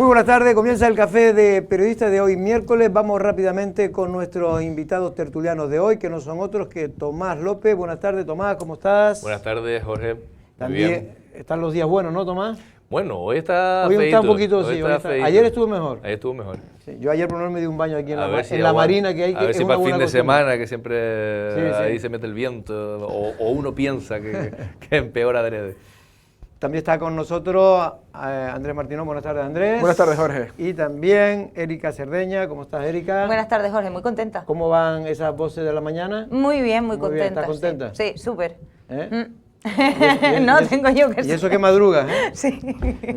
Muy buenas tardes, comienza el café de periodistas de hoy miércoles. Vamos rápidamente con nuestros invitados tertulianos de hoy, que no son otros que Tomás López. Buenas tardes, Tomás, ¿cómo estás? Buenas tardes, Jorge. También están los días buenos, ¿no, Tomás? Bueno, hoy está Hoy feíto, está un poquito, hoy sí. está feíto. Ayer estuvo mejor. Ayer estuvo mejor. Sí, yo ayer por lo menos me di un baño aquí en la aguanta, marina, que hay que... A ver si para el fin de semana, que siempre sí, ahí sí. se mete el viento, o uno piensa que empeora adrede. También está con nosotros Andrés Martínez. Buenas tardes, Andrés. Buenas tardes, Jorge. Y también Erika Cerdeña. ¿Cómo estás, Erika? Buenas tardes, Jorge. Muy contenta. ¿Cómo van esas voces de la mañana? Muy bien, muy Bien. contenta. ¿Estás contenta? Sí, súper. No, tengo yo que Y eso que madrugas, ¿eh? Sí.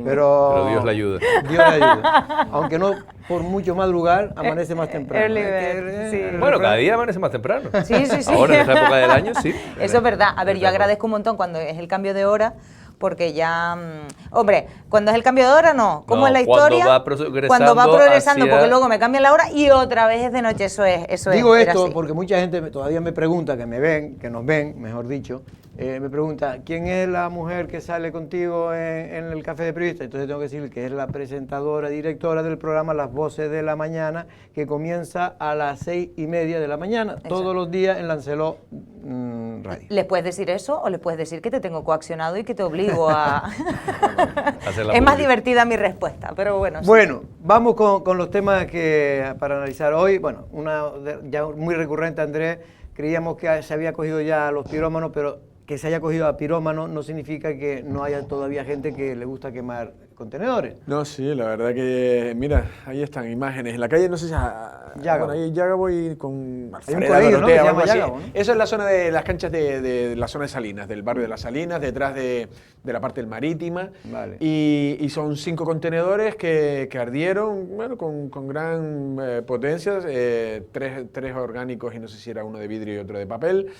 Pero Dios le ayuda. Dios le ayuda. Aunque no por mucho madrugar, amanece más temprano. Early bird, sí. Bueno, cada día amanece más temprano. Sí. Ahora, en esta época del año, sí. Eso es verdad. A ver, yo agradezco un montón cuando es el cambio de hora, porque ya... hombre, cuando es el cambio de hora, no. ¿Cómo No, es la cuando historia? va progresando Cuando va progresando, hacia... porque luego me cambian la hora y otra vez es de noche. Digo era esto así. porque mucha gente todavía me pregunta, que nos ven, mejor dicho, me pregunta, ¿quién es la mujer que sale contigo en el Café de Periodistas? Entonces tengo que decir que es la presentadora, directora del programa Las Voces de la Mañana, que comienza a las 6:30 de la mañana, todos los días en Lancelot Radio. ¿Les puedes decir eso o les puedes decir que te tengo coaccionado y que te obligo a...? Hacerla Es más pública. divertida mi respuesta, pero bueno. Sí. Bueno, vamos con los temas que para analizar hoy. Bueno, ya muy recurrente, Andrés, creíamos que se había cogido ya a los pirómanos, pero que se haya cogido a pirómanos no significa que no haya todavía gente que le gusta quemar contenedores. No, sí, la verdad que, mira, ahí están imágenes. En la calle, no sé si... Llagabo. Bueno, ahí Llagabo y con... Hay un colegio, ¿no?, que se llama Llagabo, ¿no? Eso es la zona de las canchas de la zona de Salinas, del barrio de las Salinas, detrás de la parte del Marítima. Vale. Y son 5 contenedores que ardieron, bueno, con gran potencia, 3 orgánicos y no sé si era uno de vidrio y otro de papel.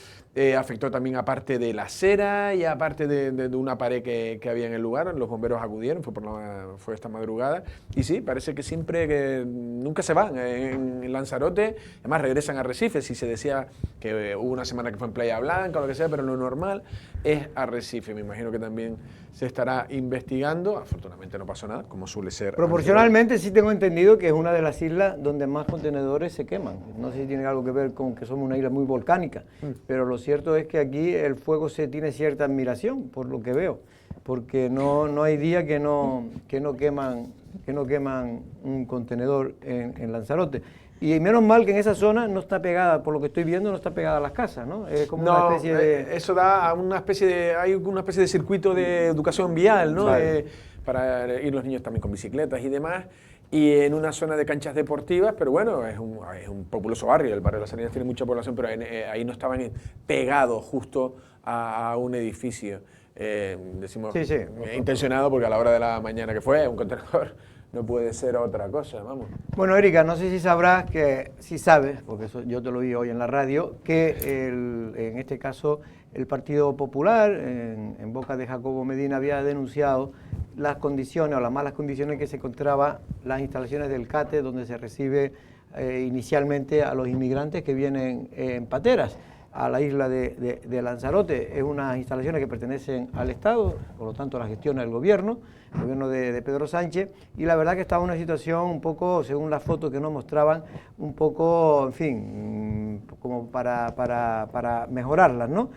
Afectó también a parte de la acera y a parte de una pared que había en el lugar. Los bomberos acudieron, fue esta madrugada. Y sí, parece que nunca se van en Lanzarote. Además regresan a Recife. Si se decía que hubo una semana que fue en Playa Blanca o lo que sea, pero lo normal es Arrecife. Me imagino que también se estará investigando. Afortunadamente no pasó nada, como suele ser. Proporcionalmente sí tengo entendido que es una de las islas donde más contenedores se queman. No sé si tiene algo que ver con que somos una isla muy volcánica, pero lo cierto es que aquí el fuego se tiene cierta admiración, por lo que veo, porque no hay día que no queman un contenedor en Lanzarote. Y menos mal que en esa zona no está pegada, por lo que estoy viendo, no está pegada a las casas, ¿no? Es como una especie de... Eso da a una especie de... Hay una especie de circuito de educación vial, ¿no? Vale. Para ir los niños también con bicicletas y demás. Y en una zona de canchas deportivas, pero bueno, es un populoso barrio. El barrio de las Salinas tiene mucha población, pero ahí no estaban pegados justo a un edificio. Decimos Sí. intencionado porque a la hora de la mañana que fue, un contenedor no puede ser otra cosa, vamos. Bueno, Erika, no sé si sabrás si sabes, porque eso yo te lo vi hoy en la radio, que en este caso el Partido Popular, en boca de Jacobo Medina, había denunciado las condiciones o las malas condiciones que se encontraban las instalaciones del CATE, donde se recibe inicialmente a los inmigrantes que vienen en pateras a la isla de Lanzarote. Es unas instalaciones que pertenecen al Estado, por lo tanto la gestiona el gobierno de Pedro Sánchez, y la verdad que estaba en una situación un poco, según las fotos que nos mostraban, un poco, en fin, como para mejorarlas, ¿no?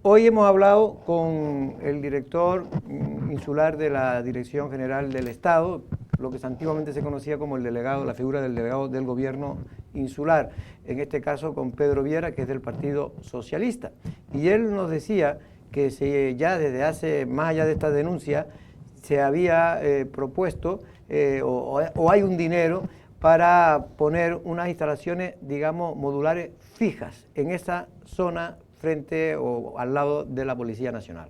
Hoy hemos hablado con el director insular de la Dirección General del Estado, lo que antiguamente se conocía como el delegado, la figura del delegado del gobierno insular, en este caso con Pedro Viera, que es del Partido Socialista. Y él nos decía que ya desde hace, más allá de esta denuncia, se había propuesto o hay un dinero para poner unas instalaciones, digamos, modulares fijas en esa zona frente o al lado de la Policía Nacional.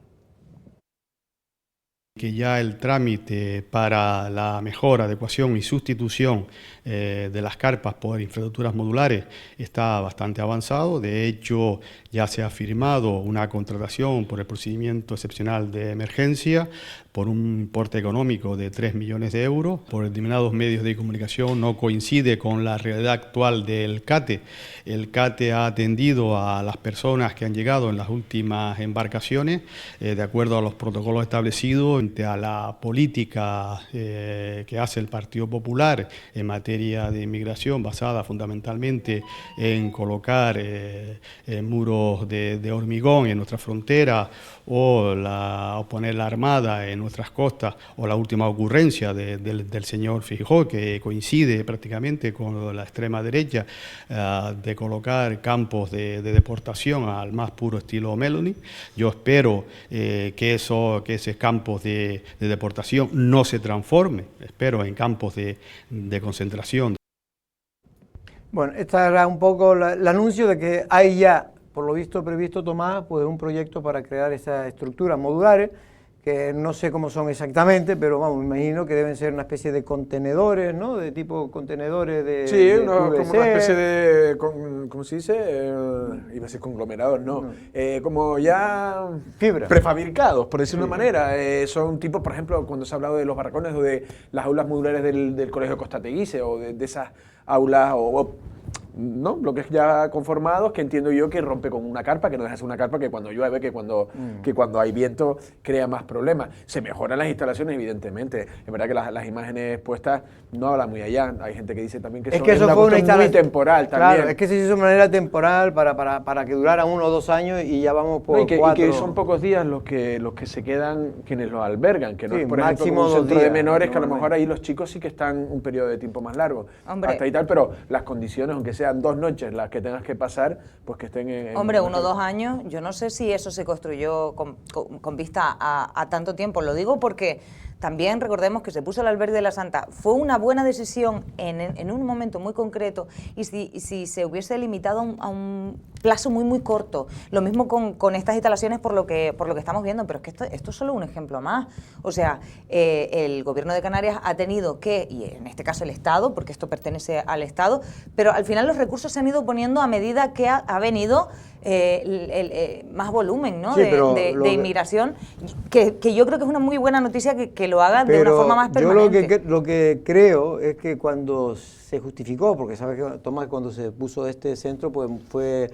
Que ya el trámite para la mejora, adecuación y sustitución de las carpas por infraestructuras modulares está bastante avanzado. De hecho, ya se ha firmado una contratación por el procedimiento excepcional de emergencia por un importe económico de 3 millones de euros. Por determinados medios de comunicación no coincide con la realidad actual del CATE. El CATE ha atendido a las personas que han llegado en las últimas embarcaciones de acuerdo a los protocolos establecidos frente a la política que hace el Partido Popular en materia de inmigración, basada fundamentalmente en colocar muros de hormigón en nuestra frontera o poner la armada en nuestras costas, o la última ocurrencia del señor Feijóo, que coincide prácticamente con la extrema derecha, de colocar campos de deportación al más puro estilo Meloni. Yo espero que esos campos de deportación no se transformen, espero, en campos de concentración. Bueno, este era un poco el anuncio de que hay ya, por lo visto previsto, Tomás, pues un proyecto para crear esas estructuras modulares, que no sé cómo son exactamente, pero vamos, me imagino que deben ser una especie de contenedores, ¿no? De tipo contenedores de Sí, de como PVC. una especie de, ¿cómo se dice? Iba a ser conglomerados, no. Como ya Fibra. prefabricados, por decirlo de una manera. Son tipos, por ejemplo, cuando se ha hablado de los barracones o de las aulas modulares del Colegio Costa Teguise, o de esas aulas, ¿no? Bloques ya conformados, que entiendo yo que rompe con una carpa, que no deja de ser una carpa que cuando llueve, que cuando hay viento crea más problemas. Se mejoran las instalaciones, evidentemente. Es verdad que las imágenes puestas no hablan muy allá. Hay gente que dice también que Es que eso una fue una cuestión muy instalación temporal también. Claro, es que se hizo de manera temporal para que durara 1 o 2 años y ya vamos por No, y que 4. son pocos días los que se quedan quienes los albergan, que no Sí, es, por ejemplo, máximo como un 2 centro de días, menores, que a lo normalmente. mejor ahí los chicos sí que están un periodo de tiempo más largo. Hombre. Hasta ahí tal, pero las condiciones, aunque sean 2 noches las que tengas que pasar, pues que estén en... Hombre, 1 o 2 años, yo no sé si eso se construyó con vista a tanto tiempo. Lo digo porque también recordemos que se puso el albergue de la Santa. Fue una buena decisión en un momento muy concreto, y si se hubiese limitado a un plazo muy corto. Lo mismo con estas instalaciones, por lo que estamos viendo, pero es que esto es solo un ejemplo más. O sea, el Gobierno de Canarias ha tenido que, y en este caso el Estado, porque esto pertenece al Estado, pero al final los recursos se han ido poniendo a medida que ha venido más volumen, ¿no? Sí, de inmigración, que yo creo que es una muy buena noticia que lo hagan de una forma más Pero permanente. yo lo que creo es que cuando se justificó, porque sabes que, Tomás, cuando se puso este centro, pues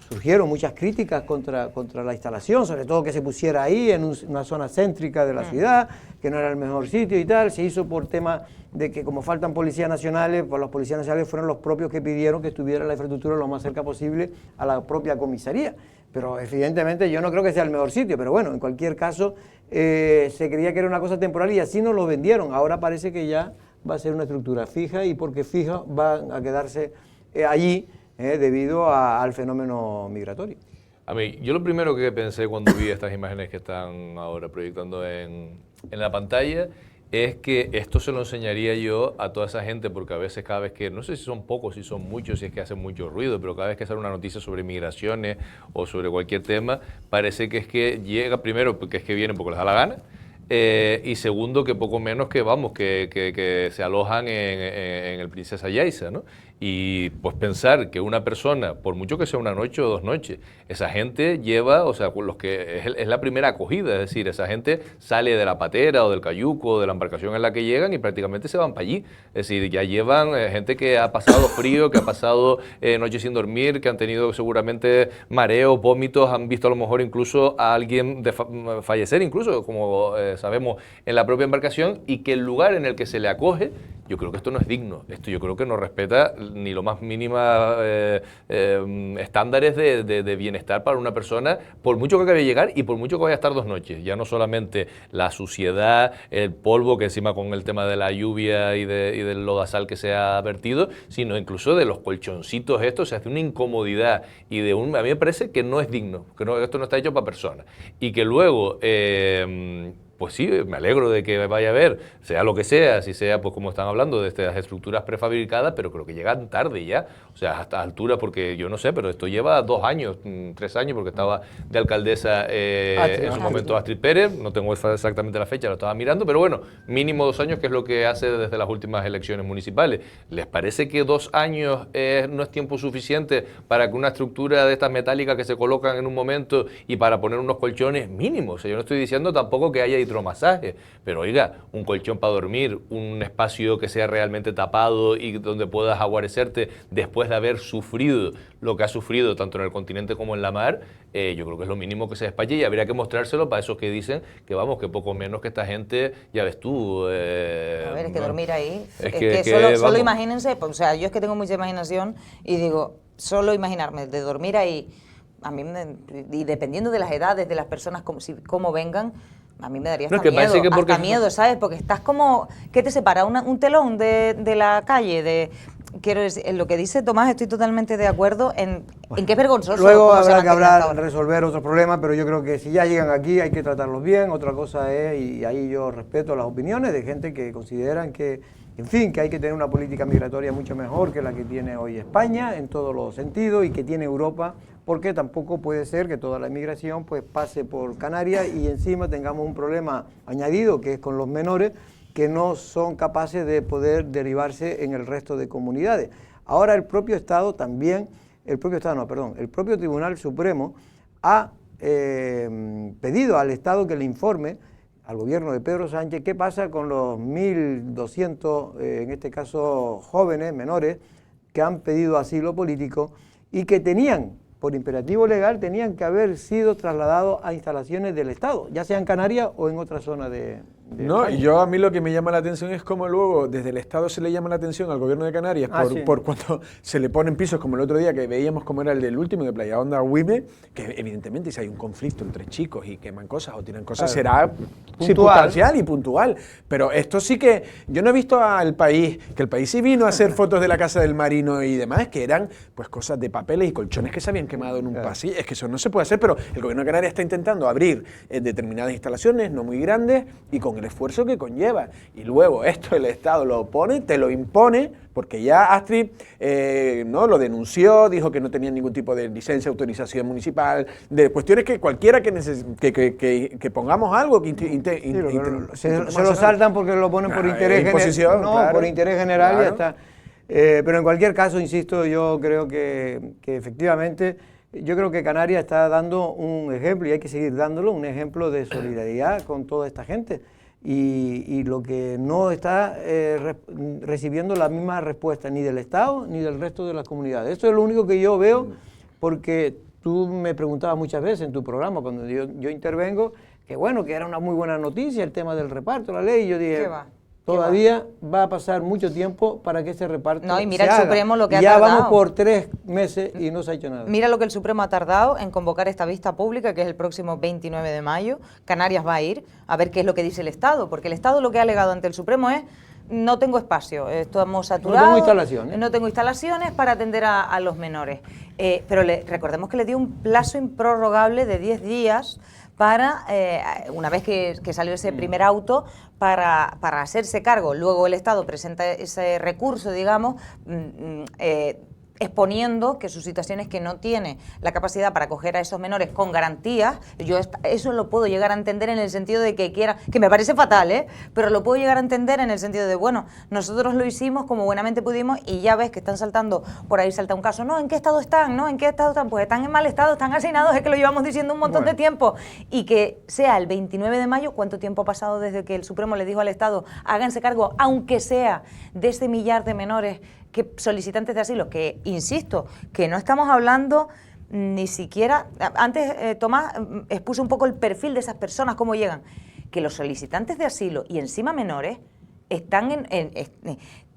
surgieron muchas críticas contra la instalación, sobre todo que se pusiera ahí, en una zona céntrica de la ciudad, que no era el mejor sitio y tal. Se hizo por tema de que, como faltan policías nacionales, pues los policías nacionales fueron los propios que pidieron que estuviera la infraestructura lo más cerca posible a la propia comisaría. Pero evidentemente yo no creo que sea el mejor sitio, pero bueno, en cualquier caso se creía que era una cosa temporal y así nos lo vendieron. Ahora parece que ya va a ser una estructura fija, y porque fija van a quedarse allí debido al fenómeno migratorio. A mí, yo lo primero que pensé cuando vi estas imágenes que están ahora proyectando en la pantalla es que esto se lo enseñaría yo a toda esa gente, porque a veces, cada vez que, no sé si son pocos, si son muchos, si es que hacen mucho ruido, pero cada vez que sale una noticia sobre migraciones o sobre cualquier tema, parece que es que llega, primero, porque es que vienen porque les da la gana, y segundo, que poco menos que, vamos, que se alojan en el Princesa Yaiza, ¿no? Y pues pensar que una persona, por mucho que sea 1 noche o 2 noches, esa gente lleva, o sea, es la primera acogida, es decir, esa gente sale de la patera o del cayuco o de la embarcación en la que llegan y prácticamente se van para allí. Es decir, ya llevan gente que ha pasado frío, que ha pasado noches sin dormir, que han tenido seguramente mareos, vómitos, han visto a lo mejor incluso a alguien fallecer, incluso, como sabemos, en la propia embarcación, y que el lugar en el que se le acoge, yo creo que esto no es digno. Esto yo creo que no respeta ni lo más mínima estándares de bienestar para una persona, por mucho que acabe de llegar y por mucho que vaya a estar 2 noches. Ya no solamente la suciedad, el polvo, que encima con el tema de la lluvia y del lodazal que se ha vertido, sino incluso de los colchoncitos estos, se hace una incomodidad y a mí me parece que no es digno, que esto no está hecho para personas. Y que luego... pues sí, me alegro de que vaya a haber, sea lo que sea, si sea, pues como están hablando, de estas estructuras prefabricadas, pero creo que llegan tarde ya, o sea, a esta altura, porque yo no sé, pero esto lleva 2 años, 3 años, porque estaba de alcaldesa en su momento Astrid Pérez, no tengo exactamente la fecha, lo estaba mirando, pero bueno, mínimo 2 años, que es lo que hace desde las últimas elecciones municipales. ¿Les parece que 2 años no es tiempo suficiente para que una estructura de estas metálicas que se colocan en un momento y para poner unos colchones mínimos? O sea, yo no estoy diciendo tampoco que haya hidromasaje, pero oiga, un colchón para dormir, un espacio que sea realmente tapado y donde puedas aguarecerte después de haber sufrido lo que has sufrido tanto en el continente como en la mar, yo creo que es lo mínimo que se despache y habría que mostrárselo para esos que dicen que vamos, que poco menos que esta gente, ya ves tú... a ver, es que dormir ahí, es que que, solo vamos. imagínense, o sea, yo es que tengo mucha imaginación y digo, solo imaginarme de dormir ahí, a mí y dependiendo de las edades de las personas, como vengan, a mí me daría hasta que parece miedo, que porque... hasta miedo, ¿sabes? Porque estás como, ¿qué te separa? Un telón de la calle, quiero decir, en lo que dice Tomás estoy totalmente de acuerdo en que es vergonzoso. Luego habrá que resolver otros problemas, pero yo creo que si ya llegan aquí hay que tratarlos bien. Otra cosa es, y ahí yo respeto las opiniones de gente que consideran que, en fin, que hay que tener una política migratoria mucho mejor que la que tiene hoy España en todos los sentidos y que tiene Europa, porque tampoco puede ser que toda la inmigración pues pase por Canarias y encima tengamos un problema añadido que es con los menores que no son capaces de poder derivarse en el resto de comunidades. Ahora el propio Estado también, el propio Tribunal Supremo ha pedido al Estado que le informe al gobierno de Pedro Sánchez qué pasa con los 1.200, en este caso jóvenes, menores, que han pedido asilo político y que tenían, por imperativo legal, tenían que haber sido trasladados a instalaciones del Estado, ya sea en Canarias o en otra zona de No, y yo a mí lo que me llama la atención es cómo luego desde el Estado se le llama la atención al gobierno de Canarias por cuando se le ponen pisos, como el otro día que veíamos como era el del último de Playa Honda Huime, que evidentemente si hay un conflicto entre chicos y queman cosas o tiran cosas será circunstancial y puntual, pero esto sí que, yo no he visto al país, que el país sí vino a hacer fotos de la Casa del Marino y demás, que eran pues cosas de papeles y colchones que se habían quemado en un pasillo, es que eso no se puede hacer, pero el gobierno de Canarias está intentando abrir determinadas instalaciones, no muy grandes, y con el esfuerzo que conlleva. Y luego esto el Estado lo opone, te lo impone, porque ya Astrid no lo denunció, dijo que no tenía ningún tipo de licencia, autorización municipal, de cuestiones que cualquiera que pongamos algo, se lo saltan porque lo ponen por interés general. No, claro, por interés general, claro. Ya está. Pero en cualquier caso, insisto, yo creo que efectivamente, yo creo que Canarias está dando un ejemplo, y hay que seguir dándolo, un ejemplo de solidaridad con toda esta gente. Y lo que no está recibiendo la misma respuesta ni del Estado ni del resto de las comunidades. Eso es lo único que yo veo, porque tú me preguntabas muchas veces en tu programa, cuando yo intervengo, que bueno, que era una muy buena noticia el tema del reparto, la ley, y yo dije... Todavía va a pasar mucho tiempo para que ese reparto no, y mira se el haga. Supremo lo que ha ya tardado. Vamos por 3 meses y no se ha hecho nada. Mira lo que el Supremo ha tardado en convocar esta vista pública, que es el próximo 29 de mayo. Canarias va a ir a ver qué es lo que dice el Estado, porque el Estado lo que ha alegado ante el Supremo es no tengo espacio, estamos saturados, no tengo instalaciones para atender a los menores. Pero recordemos que le dio un plazo improrrogable de 10 días para, una vez que salió ese primer auto, para hacerse cargo. Luego el Estado presenta ese recurso, digamos, exponiendo que su situación es que no tiene la capacidad para acoger a esos menores con garantías. Yo eso lo puedo llegar a entender en el sentido de que quiera, que me parece fatal, pero lo puedo llegar a entender en el sentido de, bueno, nosotros lo hicimos como buenamente pudimos y ya ves que están saltando, por ahí salta un caso, no, ¿en qué estado están? ¿No? ¿En qué estado están? Pues están en mal estado, están hacinados, es que lo llevamos diciendo un montón de tiempo. Y que sea el 29 de mayo, ¿cuánto tiempo ha pasado desde que el Supremo le dijo al Estado, háganse cargo, aunque sea de este millar de menores que solicitantes de asilo, que insisto, que no estamos hablando ni siquiera, antes Tomás expuso un poco el perfil de esas personas, cómo llegan, que los solicitantes de asilo y encima menores están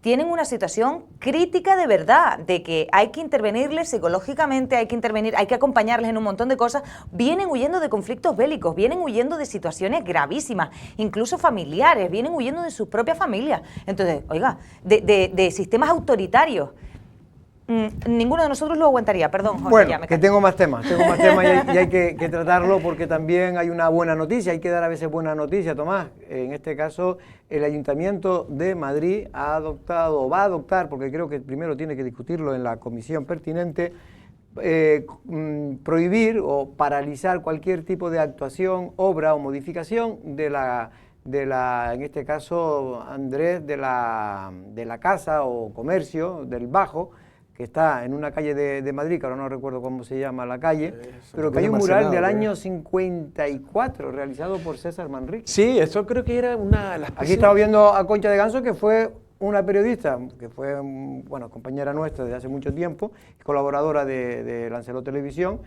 tienen una situación crítica de verdad, de que hay que intervenirles psicológicamente, hay que acompañarles en un montón de cosas, vienen huyendo de conflictos bélicos, vienen huyendo de situaciones gravísimas, incluso familiares, vienen huyendo de sus propias familias. Entonces, oiga, de sistemas autoritarios, ninguno de nosotros lo aguantaría, perdón, Jorge. Bueno, que tengo más temas y hay que tratarlo porque también hay una buena noticia, hay que dar a veces buena noticia, Tomás. En este caso, el Ayuntamiento de Madrid ha adoptado, o va a adoptar, porque creo que primero tiene que discutirlo en la comisión pertinente, prohibir o paralizar cualquier tipo de actuación, obra o modificación de la en este caso, Andrés, de la casa o comercio del Bajo, que está en una calle de Madrid, que ahora no recuerdo cómo se llama la calle, pero que hay un mural del año 54 realizado por César Manrique. Sí, eso creo que era una... Aquí estaba viendo a Concha de Ganso, que fue una periodista, que fue, bueno, compañera nuestra desde hace mucho tiempo, colaboradora de Lanzarote Televisión,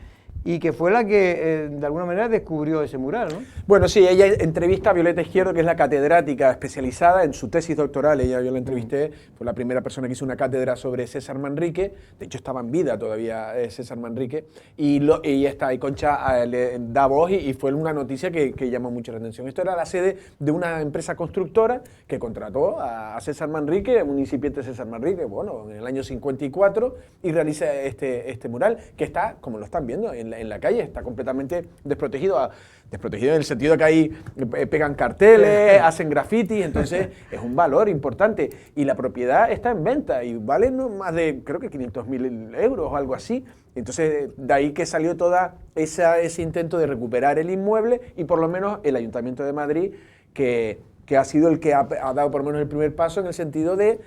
y que fue la que de alguna manera descubrió ese mural, ¿no? Bueno, sí, ella entrevista a Violeta Izquierdo, que es la catedrática especializada en su tesis doctoral. Yo la entrevisté, fue la primera persona que hizo una cátedra sobre César Manrique. De hecho, estaba en vida todavía César Manrique. Y Concha le da voz y fue una noticia que llamó mucho la atención. Esto era la sede de una empresa constructora que contrató a César Manrique, un incipiente César Manrique, bueno, en el año 54, y realiza este mural, que está, como lo están viendo, en la calle, está completamente desprotegido. Desprotegido en el sentido de que ahí pegan carteles, hacen grafitis, entonces es un valor importante. Y la propiedad está en venta y vale no más de, creo que 500.000 euros o algo así. Entonces, de ahí que salió toda ese intento de recuperar el inmueble, y por lo menos el Ayuntamiento de Madrid, que ha sido el que ha dado por lo menos el primer paso en el sentido de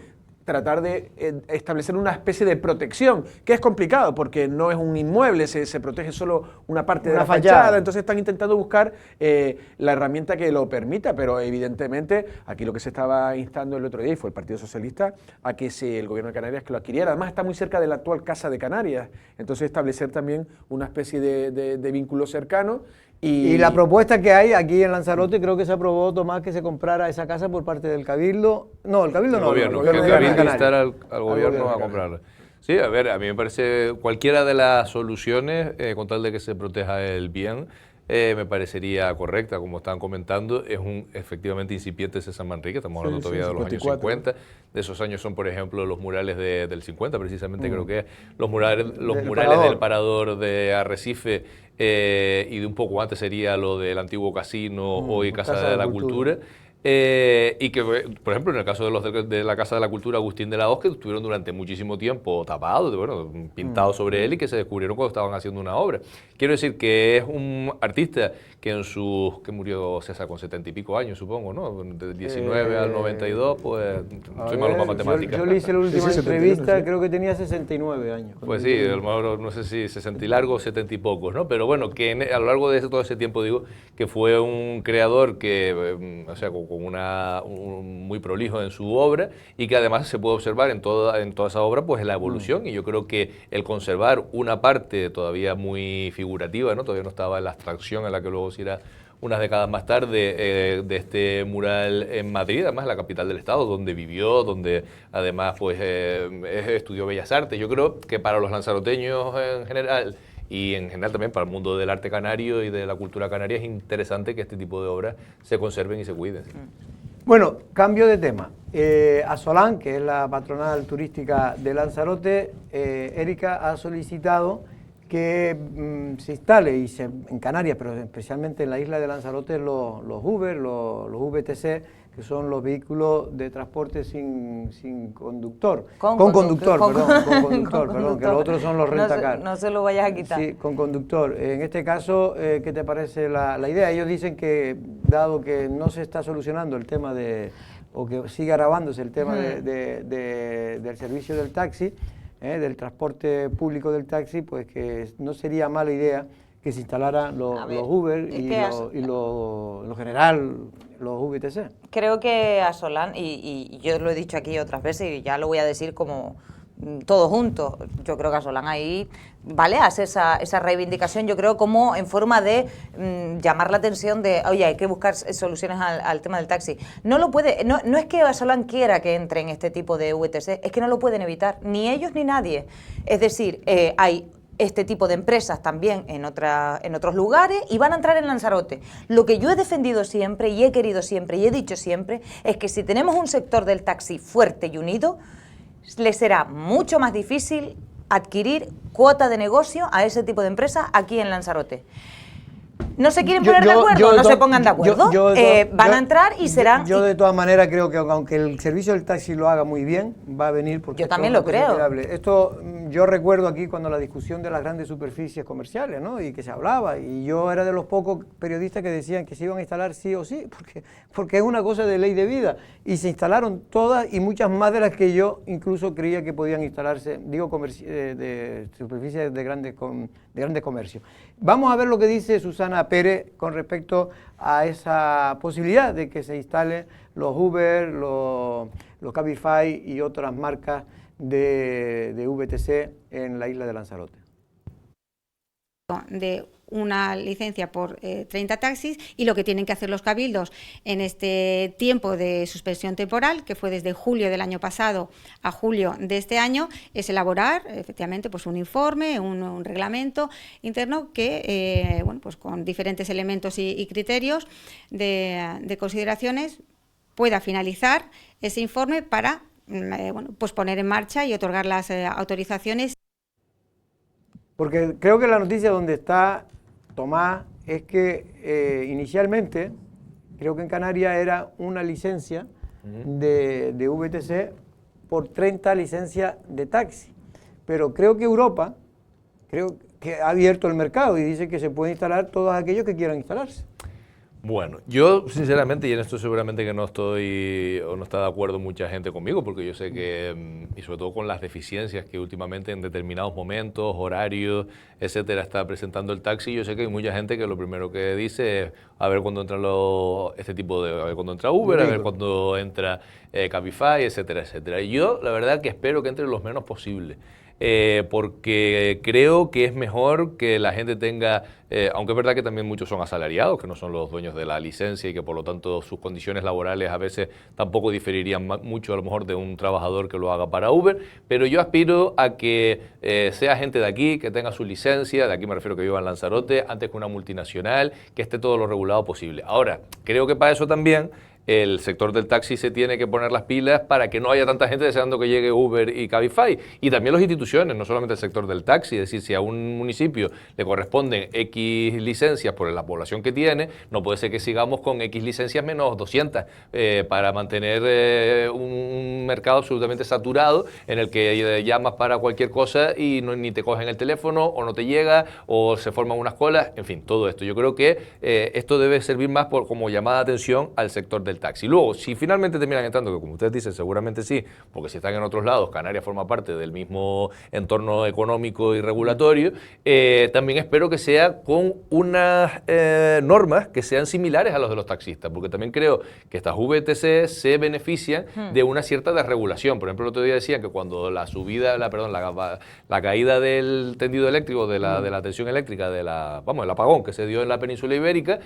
tratar de establecer una especie de protección, que es complicado porque no es un inmueble, se protege solo una parte de la fachada, entonces están intentando buscar la herramienta que lo permita, pero evidentemente aquí lo que se estaba instando el otro día, y fue el Partido Socialista, a que el Gobierno de Canarias que lo adquiriera. Además está muy cerca de la actual Casa de Canarias, entonces establecer también una especie de vínculo cercano. Y la propuesta que hay aquí en Lanzarote, creo que se aprobó, Tomás, que se comprara esa casa por parte del Cabildo. No, el Cabildo no. El Cabildo instar al gobierno a comprarla. Sí, a ver, a mí me parece cualquiera de las soluciones, con tal de que se proteja el bien, me parecería correcta, como estaban comentando. Es un efectivamente incipiente César Manrique, estamos hablando todavía de los años 50. De esos años son, por ejemplo, los murales del 50, precisamente creo que es los murales del Parador de Arrecife, y de un poco antes sería lo del antiguo casino, hoy Casa de la Cultura. Y que, por ejemplo, en el caso de la Casa de la Cultura Agustín de la Hoz, que estuvieron durante muchísimo tiempo tapados, pintados sobre él, y que se descubrieron cuando estaban haciendo una obra. Quiero decir que es un artista que que murió César con 70 y pico años, supongo, ¿no? De 19 al 92, pues soy malo para matemáticas. Yo le hice la última entrevista, creo que tenía 69 años. Pues sí, a lo mejor no sé si 60 y largos, 70 y pocos, ¿no? Pero bueno, que a lo largo de todo ese tiempo, digo, que fue un creador que, o sea, muy prolijo en su obra, y que además se puede observar en toda esa obra pues la evolución, y yo creo que el conservar una parte todavía muy figurativa, ¿no? Todavía no estaba en la abstracción en la que luego se irá unas décadas más tarde, de este mural en Madrid, además la capital del estado, donde vivió, donde además pues estudió Bellas Artes. Yo creo que para los lanzaroteños en general, y en general también para el mundo del arte canario y de la cultura canaria, es interesante que este tipo de obras se conserven y se cuiden. Bueno, cambio de tema. Asolán, que es la patronal turística de Lanzarote, Erika ha solicitado que se instale en Canarias, pero especialmente en la isla de Lanzarote, los Uber, los VTC, que son los vehículos de transporte sin conductor. Con conductor, que los otros son los rentacar. No se lo vayas a quitar. Sí, con conductor. En este caso, ¿qué te parece la idea? Ellos dicen que, dado que no se está solucionando el tema o que sigue agravándose el tema del servicio del taxi, del transporte público del taxi, pues que no sería mala idea que se instalaran los Uber y en general los VTC. Creo que Asolán, y yo lo he dicho aquí otras veces y ya lo voy a decir como todos juntos, yo creo que Asolán ahí hace esa reivindicación, yo creo, como en forma de llamar la atención de, oye, hay que buscar soluciones al tema del taxi. No lo puede, no es que Asolán quiera que entre en este tipo de VTC, es que no lo pueden evitar, ni ellos ni nadie. Es decir, hay este tipo de empresas también en otros lugares y van a entrar en Lanzarote. Lo que yo he defendido siempre y he querido siempre y he dicho siempre es que si tenemos un sector del taxi fuerte y unido, le será mucho más difícil adquirir cuota de negocio a ese tipo de empresas aquí en Lanzarote. no se quieren poner de acuerdo, no se pongan de acuerdo. Van a entrar y serán... Yo de todas maneras creo que aunque el servicio del taxi lo haga muy bien, va a venir porque... Yo también lo creo. Esto, yo recuerdo aquí cuando la discusión de las grandes superficies comerciales, ¿no? Y que se hablaba, y yo era de los pocos periodistas que decían que se iban a instalar sí o sí, porque es una cosa de ley de vida. Y se instalaron todas y muchas más de las que yo incluso creía que podían instalarse, digo, de superficies de grandes comercios. Vamos a ver lo que dice Susana Pérez con respecto a esa posibilidad de que se instalen los Uber, los Cabify y otras marcas de VTC en la isla de Lanzarote. De una licencia por 30 taxis, y lo que tienen que hacer los cabildos en este tiempo de suspensión temporal, que fue desde julio del año pasado a julio de este año, es elaborar efectivamente pues un informe, un reglamento interno que bueno, pues con diferentes elementos y criterios de consideraciones pueda finalizar ese informe para bueno, pues poner en marcha y otorgar las autorizaciones. Porque creo que la noticia donde está Tomás es que inicialmente, creo que en Canarias era una licencia de VTC por 30 licencias de taxi, pero creo que Europa ha abierto el mercado y dice que se puede instalar todos aquellos que quieran instalarse. Bueno, yo sinceramente, y en esto seguramente que no estoy o no está de acuerdo mucha gente conmigo, porque yo sé que, y sobre todo con las deficiencias que últimamente en determinados momentos, horarios, etcétera, está presentando el taxi, yo sé que hay mucha gente que lo primero que dice es a ver cuándo entra a ver cuándo entra Uber, a ver cuándo entra Cabify, etcétera, etcétera. Y yo la verdad que espero que entre los menos posible. Porque creo que es mejor que la gente tenga, aunque es verdad que también muchos son asalariados, que no son los dueños de la licencia y que por lo tanto sus condiciones laborales a veces tampoco diferirían mucho a lo mejor de un trabajador que lo haga para Uber, pero yo aspiro a que sea gente de aquí, que tenga su licencia, de aquí me refiero que viva en Lanzarote, antes que una multinacional, que esté todo lo regulado posible. Ahora, creo que para eso también el sector del taxi se tiene que poner las pilas para que no haya tanta gente deseando que llegue Uber y Cabify. Y también las instituciones, no solamente el sector del taxi, es decir, si a un municipio le corresponden X licencias por la población que tiene, no puede ser que sigamos con X licencias menos 200 para mantener un mercado absolutamente saturado en el que llamas para cualquier cosa y ni te cogen el teléfono o no te llega o se forman unas colas, en fin, todo esto. Yo creo que esto debe servir más como llamada de atención al sector del taxi. Luego, si finalmente terminan entrando, que como ustedes dicen, seguramente sí, porque si están en otros lados, Canarias forma parte del mismo entorno económico y regulatorio, también espero que sea con unas normas que sean similares a los de los taxistas, porque también creo que estas VTC se benefician de una cierta desregulación. Por ejemplo, el otro día decían que cuando la caída del tendido eléctrico, de la tensión eléctrica, el apagón que se dio en la península ibérica,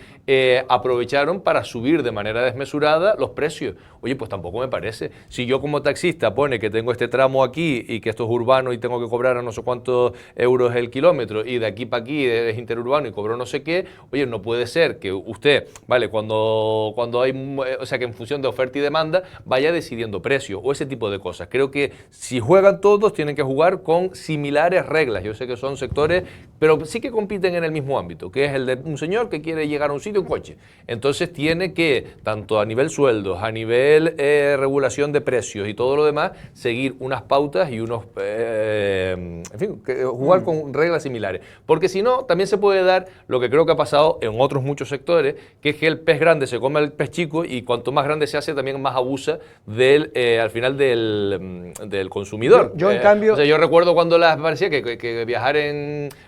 aprovecharon para subir de manera desmesurada los precios. Oye, pues tampoco me parece. Si yo como taxista pone que tengo este tramo aquí y que esto es urbano y tengo que cobrar a no sé cuántos euros el kilómetro y de aquí para aquí es interurbano y cobro no sé qué, oye, no puede ser que usted, vale, cuando hay, o sea, que en función de oferta y demanda vaya decidiendo precios o ese tipo de cosas. Creo que si juegan todos tienen que jugar con similares reglas. Yo sé que son sectores, pero sí que compiten en el mismo ámbito, que es el de un señor que quiere llegar a un sitio en coche. Entonces tiene que, tanto a nivel sueldos, a nivel regulación de precios y todo lo demás, seguir unas pautas y unos, en fin, jugar con reglas similares. Porque si no, también se puede dar lo que creo que ha pasado en otros muchos sectores, que es que el pez grande se come al pez chico y cuanto más grande se hace, también más abusa al final del consumidor. Yo en cambio... O sea, yo recuerdo cuando parecía que viajar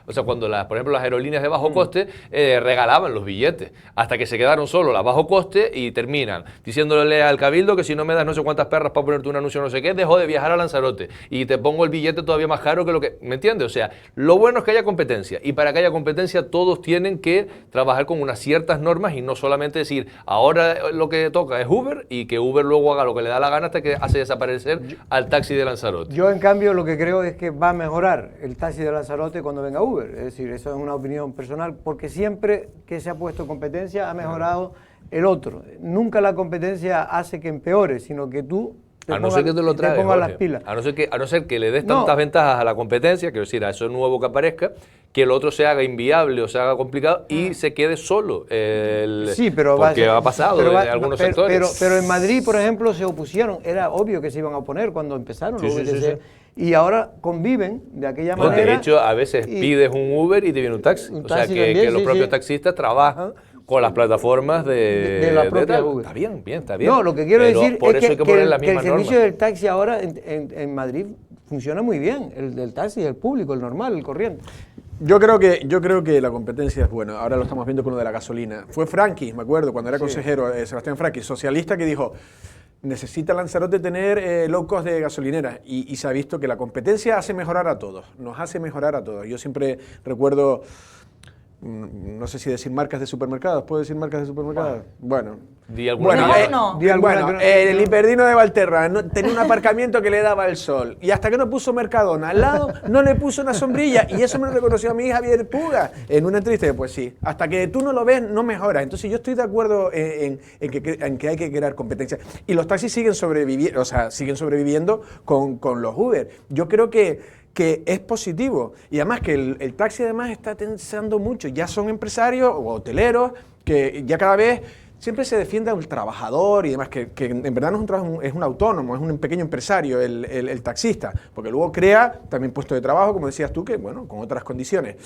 o sea, cuando por ejemplo las aerolíneas de bajo coste regalaban los billetes, hasta que se quedaron solo las bajo coste y terminan diciéndole al cabildo que si no me das no sé cuántas perras para ponerte un anuncio no sé qué, dejo de viajar a Lanzarote y te pongo el billete todavía más caro que lo que... ¿Me entiendes? O sea, lo bueno es que haya competencia y para que haya competencia todos tienen que trabajar con unas ciertas normas y no solamente decir ahora lo que toca es Uber y que Uber luego haga lo que le da la gana hasta que hace desaparecer al taxi de Lanzarote. Yo en cambio lo que creo es que va a mejorar el taxi de Lanzarote cuando venga Uber, es decir, eso es una opinión personal, porque siempre que se ha puesto competencia ha mejorado el otro. Nunca la competencia hace que empeore, sino que tú a no ser que te lo traigas, las pilas. A no ser que le des tantas ventajas a la competencia, quiero decir, a eso nuevo que aparezca, que el otro se haga inviable o se haga complicado y se quede solo. Sí, pero porque ha pasado en algunos sectores. Pero en Madrid, por ejemplo, se opusieron. Era obvio que se iban a oponer cuando empezaron los VTC. Y ahora conviven de aquella manera. De hecho, a veces pides un Uber y te viene un taxi. O sea, que los propios taxistas trabajan con las plataformas de la propia Uber. Está bien, está bien. No, lo que quiero decir por es eso hay que poner la que misma el servicio norma. del taxi ahora en Madrid funciona muy bien. El taxi, el público, el normal, el corriente. Yo creo que la competencia es buena. Ahora lo estamos viendo con lo de la gasolina. Fue Franqui, me acuerdo, cuando era consejero, Sebastián Franqui, socialista, que dijo: necesita Lanzarote tener low cost de gasolineras, y se ha visto que la competencia hace mejorar a todos, nos hace mejorar a todos. Yo siempre recuerdo, no sé si decir marcas de supermercados, ¿puedo decir marcas de supermercados? Bueno. Di alguna el Hiperdino de Valterra tenía un aparcamiento que le daba el sol, y hasta que no puso Mercadona al lado, no le puso una sombrilla, y eso me lo reconoció a mí Javier Puga en una entrevista. Pues sí, hasta que tú no lo ves, no mejoras. Entonces yo estoy de acuerdo en que hay que crear competencia. Y los taxis siguen sobreviviendo con los Uber. Yo creo que es positivo, y además que el taxi además está tensando mucho. Ya son empresarios o hoteleros que ya cada vez siempre se defiende al trabajador y demás, que en verdad no es un trabajo, es un autónomo, es un pequeño empresario el taxista, porque luego crea también puestos de trabajo, como decías tú, que bueno, con otras condiciones.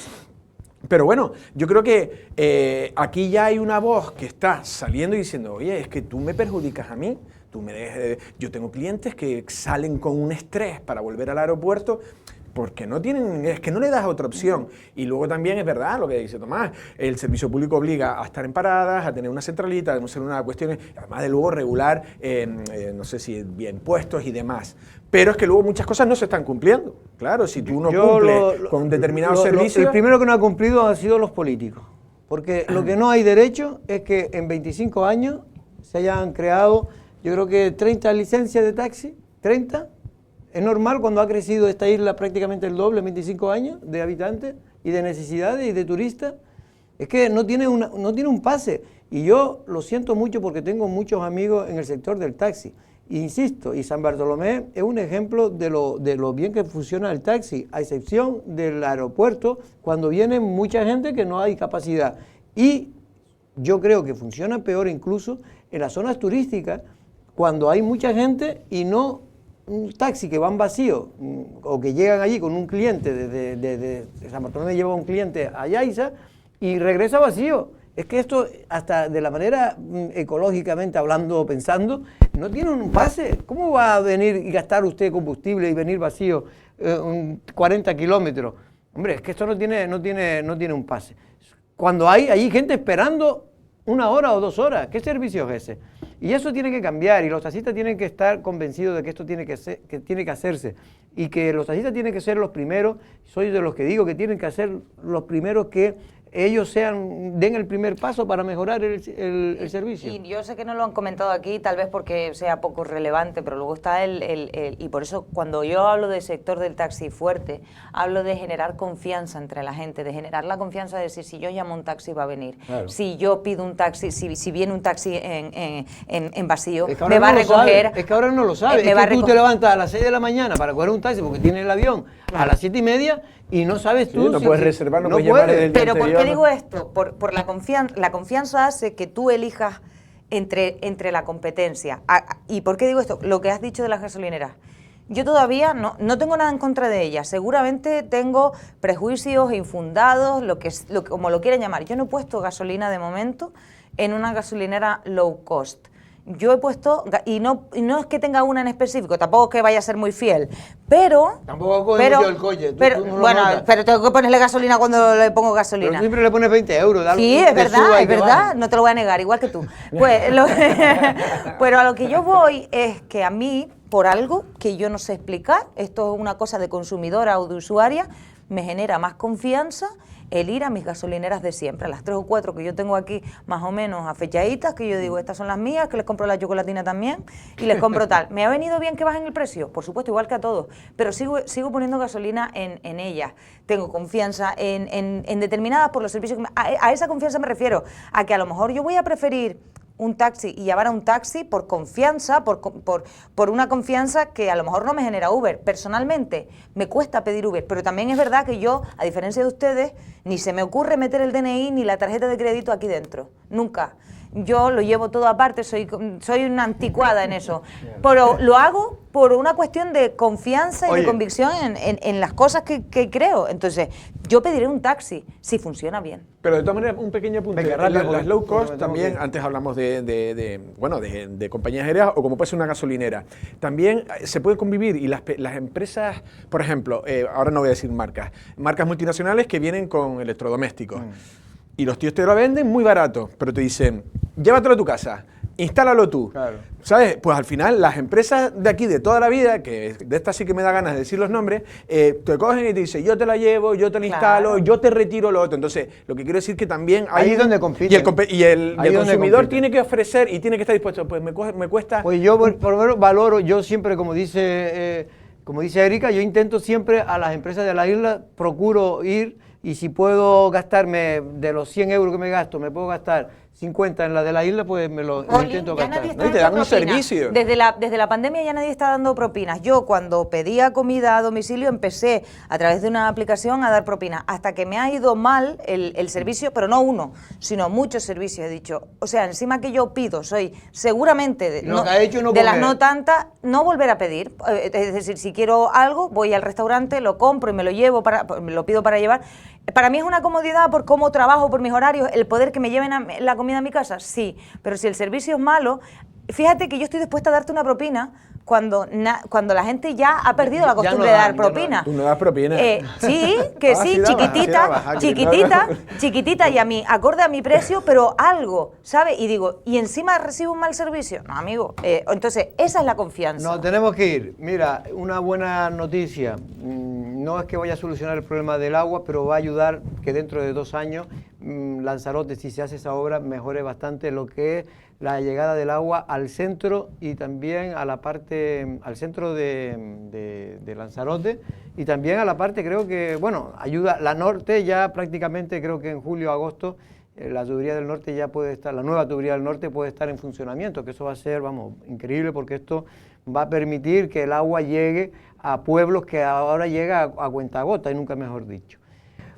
Pero bueno, yo creo que aquí ya hay una voz que está saliendo y diciendo: oye, es que tú me perjudicas a mí. Yo tengo clientes que salen con un estrés para volver al aeropuerto porque es que no le das otra opción. Y luego también es verdad lo que dice Tomás, el servicio público obliga a estar en paradas, a tener una centralita, a hacer una cuestión, además de luego regular, no sé si bien impuestos y demás. Pero es que luego muchas cosas no se están cumpliendo. Claro, si tú no cumples con determinados servicios... El primero que no ha cumplido han sido los políticos. Porque lo que no hay derecho es que en 25 años se hayan creado, yo creo que 30 licencias de taxi, 30. Es normal cuando ha crecido esta isla prácticamente el doble en 25 años de habitantes y de necesidades y de turistas. Es que no tiene un pase. Y yo lo siento mucho porque tengo muchos amigos en el sector del taxi. Insisto, y San Bartolomé es un ejemplo de lo bien que funciona el taxi, a excepción del aeropuerto, cuando viene mucha gente que no hay capacidad. Y yo creo que funciona peor incluso en las zonas turísticas, cuando hay mucha gente y no un taxi que van vacío o que llegan allí con un cliente de San Bartolomé, lleva un cliente a Yaiza y regresa vacío. Es que esto, hasta de la manera ecológicamente hablando o pensando, no tiene un pase. ¿Cómo va a venir y gastar usted combustible y venir vacío 40 kilómetros? Hombre, es que esto no tiene un pase. Cuando hay gente esperando 1 hora o 2 horas, ¿qué servicio es ese? Y eso tiene que cambiar, y los taxistas tienen que estar convencidos de que esto tiene que hacerse, y que los taxistas tienen que ser los primeros. Soy de los que digo que tienen que ser los primeros que ellos den el primer paso para mejorar el servicio. Y yo sé que no lo han comentado aquí, tal vez porque sea poco relevante, pero luego está y por eso cuando yo hablo del sector del taxi fuerte, hablo de generar confianza entre la gente, de generar la confianza de decir: si yo llamo un taxi va a venir, claro. Si yo pido un taxi, si viene un taxi en vacío, me va a recoger. Es que ahora no lo sabes, es que tú te levantas a las 6 de la mañana para coger un taxi porque tienes el avión a las 7:30 y no sabes tú. Sí, no puedes reservar, no puedes llamar desde el Pero ¿por qué digo esto? Por la confianza. La confianza hace que tú elijas entre la competencia. ¿Y por qué digo esto? Lo que has dicho de las gasolineras. Yo todavía no tengo nada en contra de ellas. Seguramente tengo prejuicios infundados, como lo quieran llamar. Yo no he puesto gasolina de momento en una gasolinera low cost. Yo he puesto, y no es que tenga una en específico, tampoco es que vaya a ser muy fiel, pero... Tampoco coge mucho el coche. Pero tengo que ponerle gasolina cuando le pongo gasolina. Pero tú siempre le pones 20 euros. Sí, es verdad, no te lo voy a negar, igual que tú. Pues, pero a lo que yo voy es que a mí, por algo que yo no sé explicar, esto es una cosa de consumidora o de usuaria, me genera más confianza el ir a mis gasolineras de siempre, a las 3 o 4 que yo tengo aquí más o menos afechaditas, que yo digo, estas son las mías, que les compro la chocolatina también y les compro tal. ¿Me ha venido bien que bajen el precio? Por supuesto, igual que a todos, pero sigo poniendo gasolina en ellas. Tengo confianza en determinadas por los servicios. A esa confianza me refiero, a que a lo mejor yo voy a preferir un taxi y llamar a un taxi por confianza, por una confianza que a lo mejor no me genera Uber. Personalmente me cuesta pedir Uber, pero también es verdad que yo, a diferencia de ustedes, ni se me ocurre meter el DNI ni la tarjeta de crédito aquí dentro, nunca. Yo lo llevo todo aparte, soy una anticuada en eso, pero lo hago por una cuestión de confianza y de convicción en las cosas que creo. Entonces, yo pediré un taxi si funciona bien. Pero de todas maneras, un pequeño apunte. Venga, rápido, Las low cost porque también, antes hablamos de compañías aéreas o como puede ser una gasolinera. También se puede convivir y las empresas, por ejemplo, ahora no voy a decir marcas multinacionales que vienen con electrodomésticos. Y los tíos te lo venden muy barato, pero te dicen, llévatelo a tu casa, instálalo tú. Claro. ¿Sabes? Pues al final las empresas de aquí de toda la vida, que de estas sí que me da ganas de decir los nombres, te cogen y te dicen, yo te la llevo, yo te la instalo, yo te retiro lo otro. Entonces, lo que quiero decir que también hay... Ahí es donde compiten. Y el consumidor tiene que ofrecer y tiene que estar dispuesto. Pues me cuesta... Pues yo por lo menos valoro, yo siempre, como dice Erika, yo intento siempre a las empresas de la isla, procuro ir, y si puedo gastarme de los 100 euros que me gasto, me puedo gastar 50 en la de la isla, pues me lo intento gastar. ¿No? Y te dan un servicio. Desde la pandemia ya nadie está dando propinas. Yo cuando pedía comida a domicilio empecé a través de una aplicación a dar propinas, hasta que me ha ido mal el servicio, pero no uno, sino muchos servicios. He dicho, o sea, encima que yo pido, soy seguramente de las no tantas, no volver a pedir. Es decir, si quiero algo, voy al restaurante, lo compro y me lo llevo, lo pido para llevar. Para mí es una comodidad por cómo trabajo, por mis horarios, el poder que me lleven la comida a mi casa, sí, pero si el servicio es malo, fíjate que yo estoy dispuesta a darte una propina cuando la gente ya ha perdido la costumbre de dar propina. Tú no das propina. Sí, que sí, chiquitita y a mí, acorde a mi precio, pero algo, ¿sabes? Y digo, ¿y encima recibo un mal servicio? No, amigo. Entonces, esa es la confianza. No, tenemos que ir. Mira, una buena noticia. No es que vaya a solucionar el problema del agua, pero va a ayudar que dentro de 2 años Lanzarote, si se hace esa obra, mejore bastante lo que es la llegada del agua al centro y también a la parte, al centro de Lanzarote y también a la parte, creo que, bueno, ayuda, la norte ya prácticamente, creo que en julio o agosto, la tubería del norte ya puede estar, la nueva tubería del norte puede estar en funcionamiento, que eso va a ser, vamos, increíble porque esto va a permitir que el agua llegue a pueblos que ahora llega a cuentagota y nunca mejor dicho.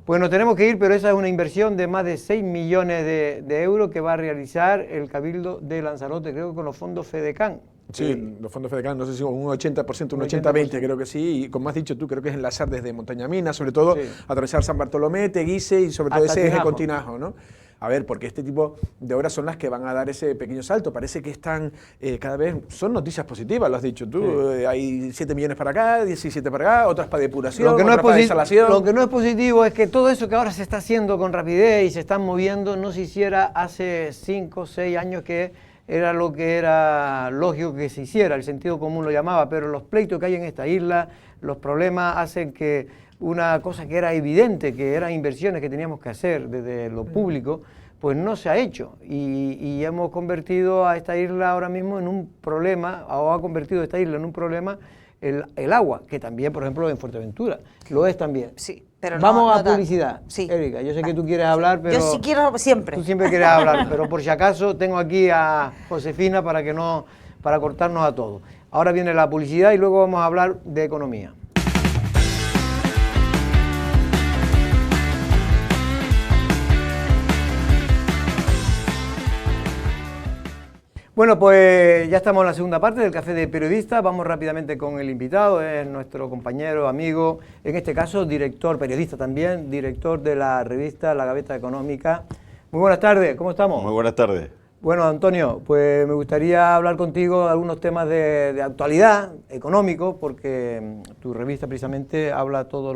Pues nos tenemos que ir, pero esa es una inversión de más de 6 millones de euros que va a realizar el Cabildo de Lanzarote, creo que con los fondos FEDECAN. Sí, los fondos FEDECAN, no sé si un 80%, un 80-20, creo que sí, y como has dicho tú, creo que es enlazar desde Montañamina, sobre todo, atravesar San Bartolomé, Teguise y sobre todo ese eje con Tinajo, ¿no? A ver, porque este tipo de obras son las que van a dar ese pequeño salto. Parece que están cada vez, son noticias positivas, lo has dicho tú. Sí. Hay 7 millones para acá, 17 para acá, otras para depuración, otras para desalación. Lo que no es positivo es que todo eso que ahora se está haciendo con rapidez y se están moviendo no se hiciera hace 5 o 6 años, que era lo que era lógico que se hiciera, el sentido común lo llamaba, pero los pleitos que hay en esta isla, los problemas hacen que una cosa que era evidente, que eran inversiones que teníamos que hacer desde lo público, pues no se ha hecho y hemos convertido a esta isla ahora mismo en un problema, o ha convertido esta isla en un problema el agua, que también, por ejemplo, en Fuerteventura lo es también. Sí, pero vamos a publicidad. Sí. Erika, yo sé que tú quieres hablar, pero... Yo sí quiero siempre. Tú siempre quieres hablar, pero por si acaso tengo aquí a Josefina para cortarnos a todos. Ahora viene la publicidad y luego vamos a hablar de economía. Bueno, pues ya estamos en la segunda parte del Café de Periodistas. Vamos rápidamente con el invitado, es nuestro compañero, amigo, en este caso director, periodista también, director de la revista La Gaveta Económica. Muy buenas tardes, ¿cómo estamos? Muy buenas tardes. Bueno, Antonio, pues me gustaría hablar contigo de algunos temas de actualidad, económicos, porque tu revista precisamente habla todos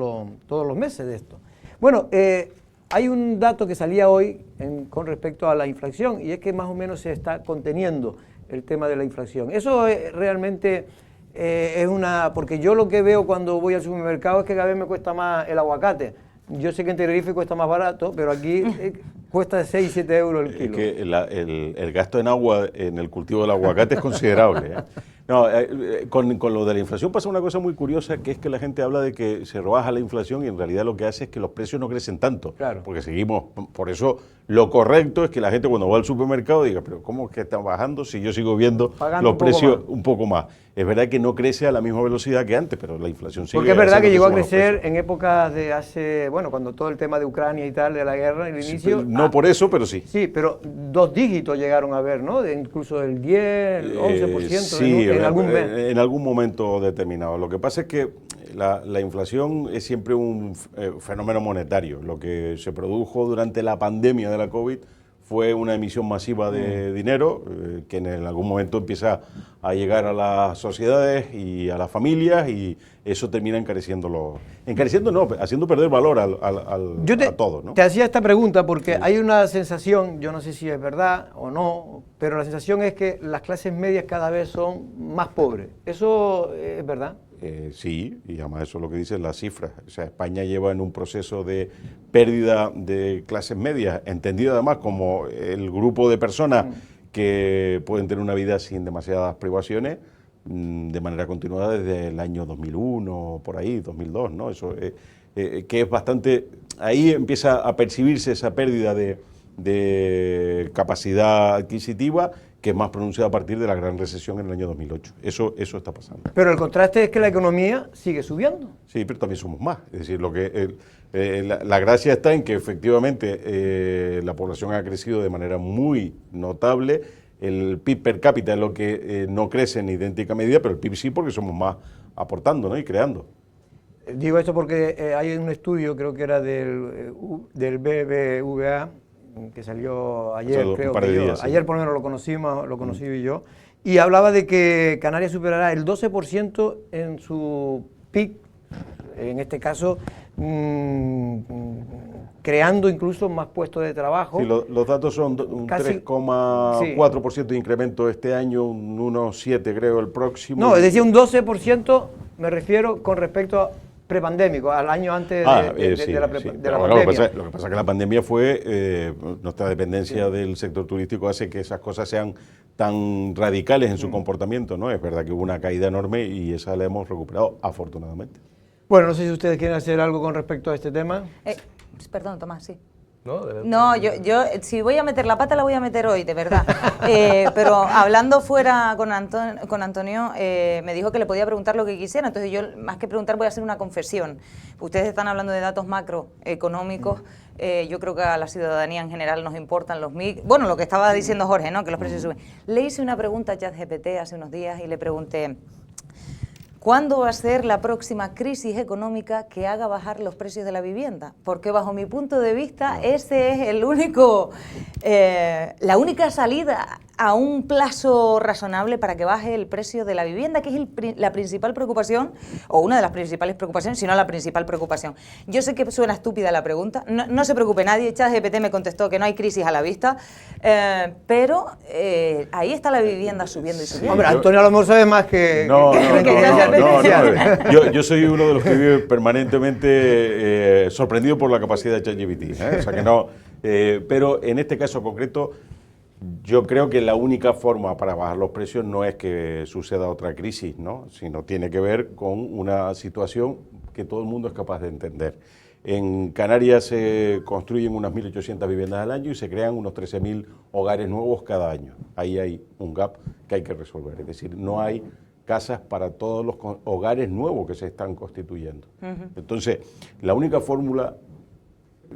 los meses de esto. Bueno, hay un dato que salía hoy con respecto a la inflación, y es que más o menos se está conteniendo el tema de la inflación. Eso realmente es porque yo lo que veo cuando voy al supermercado es que cada vez me cuesta más el aguacate. Yo sé que en Tenerife cuesta más barato, pero aquí cuesta 6, 7 euros el kilo. Es que el gasto en agua en el cultivo del aguacate es considerable, ¿eh? No, con lo de la inflación pasa una cosa muy curiosa, que es que la gente habla de que se rebaja la inflación y en realidad lo que hace es que los precios no crecen tanto. Claro. Porque seguimos, por eso lo correcto es que la gente cuando va al supermercado diga, pero ¿cómo es que están bajando si yo sigo viendo Pagando los precios un poco más? Es verdad que no crece a la misma velocidad que antes, pero la inflación sigue. Porque es verdad que llegó a suban los crecer precios. en épocas de hace, bueno, cuando todo el tema de Ucrania y tal, de la guerra, el Sí, inicio. no por eso, pero sí. Sí, pero 2 dígitos llegaron a ver, ¿no? Incluso el 10, el 11% Sí, en algún mes. en algún momento determinado. Lo que pasa es que la inflación es siempre un fenómeno monetario. Lo que se produjo durante la pandemia de la COVID fue una emisión masiva de dinero que en algún momento empieza a llegar a las sociedades y a las familias y eso termina haciendo perder valor a todo, ¿no? Te hacía esta pregunta porque hay una sensación, yo no sé si es verdad o no, pero la sensación es que las clases medias cada vez son más pobres. ¿Eso es verdad? Sí, y además eso es lo que dicen las cifras. O sea, España lleva en un proceso de pérdida de clases medias, entendido además como el grupo de personas que pueden tener una vida sin demasiadas privaciones de manera continuada desde el año 2001, por ahí, 2002, ¿no? Eso que es bastante... Ahí empieza a percibirse esa pérdida de capacidad adquisitiva que es más pronunciada a partir de la gran recesión en el año 2008. Eso está pasando. Pero el contraste es que la economía sigue subiendo. Sí, pero también somos más. Es decir, la gracia está en que efectivamente la población ha crecido de manera muy notable. El PIB per cápita es lo que no crece en idéntica medida, pero el PIB sí porque somos más aportando, ¿no? Y creando. Digo esto porque hay un estudio, creo que era del BBVA, que salió ayer, creo que yo. días, sí. Ayer por lo menos lo conocí yo, y hablaba de que Canarias superará el 12% en su PIB, en este caso creando incluso más puestos de trabajo. Sí, los datos son un 3,4% de incremento este año, un 1,7% creo el próximo. No, es decir, un 12% me refiero con respecto a prepandémico, al año antes de la pandemia. Lo que pasa es que la pandemia fue, nuestra dependencia del sector turístico hace que esas cosas sean tan radicales en su comportamiento, ¿no? Es verdad que hubo una caída enorme y esa la hemos recuperado, afortunadamente. Bueno, no sé si ustedes quieren hacer algo con respecto a este tema. Perdón, Tomás, sí. No, yo si voy a meter la pata la voy a meter hoy, de verdad. Pero hablando fuera con Antonio, me dijo que le podía preguntar lo que quisiera, entonces yo más que preguntar voy a hacer una confesión. Ustedes están hablando de datos macroeconómicos, yo creo que a la ciudadanía en general nos importan los MIC. Bueno, lo que estaba diciendo Jorge, ¿no? Que los precios suben. Le hice una pregunta a ChatGPT hace unos días y le pregunté: ¿cuándo va a ser la próxima crisis económica que haga bajar los precios de la vivienda? Porque bajo mi punto de vista ese es el único, la única salida a un plazo razonable para que baje el precio de la vivienda, que es la principal preocupación, o una de las principales preocupaciones, si no la principal preocupación. Yo sé que suena estúpida la pregunta, no se preocupe nadie, ChatGPT me contestó que no hay crisis a la vista, pero ahí está la vivienda subiendo y subiendo. Hombre, Antonio a lo mejor sabe más que Yo soy uno de los que vive permanentemente sorprendido por la capacidad de ChatGPT, o sea que no, pero en este caso concreto yo creo que la única forma para bajar los precios no es que suceda otra crisis, ¿no? Sino tiene que ver con una situación que todo el mundo es capaz de entender. En Canarias se construyen unas 1.800 viviendas al año y se crean unos 13.000 hogares nuevos cada año. Ahí hay un gap que hay que resolver, es decir, no hay casas para todos los hogares nuevos que se están constituyendo. Entonces, la única fórmula,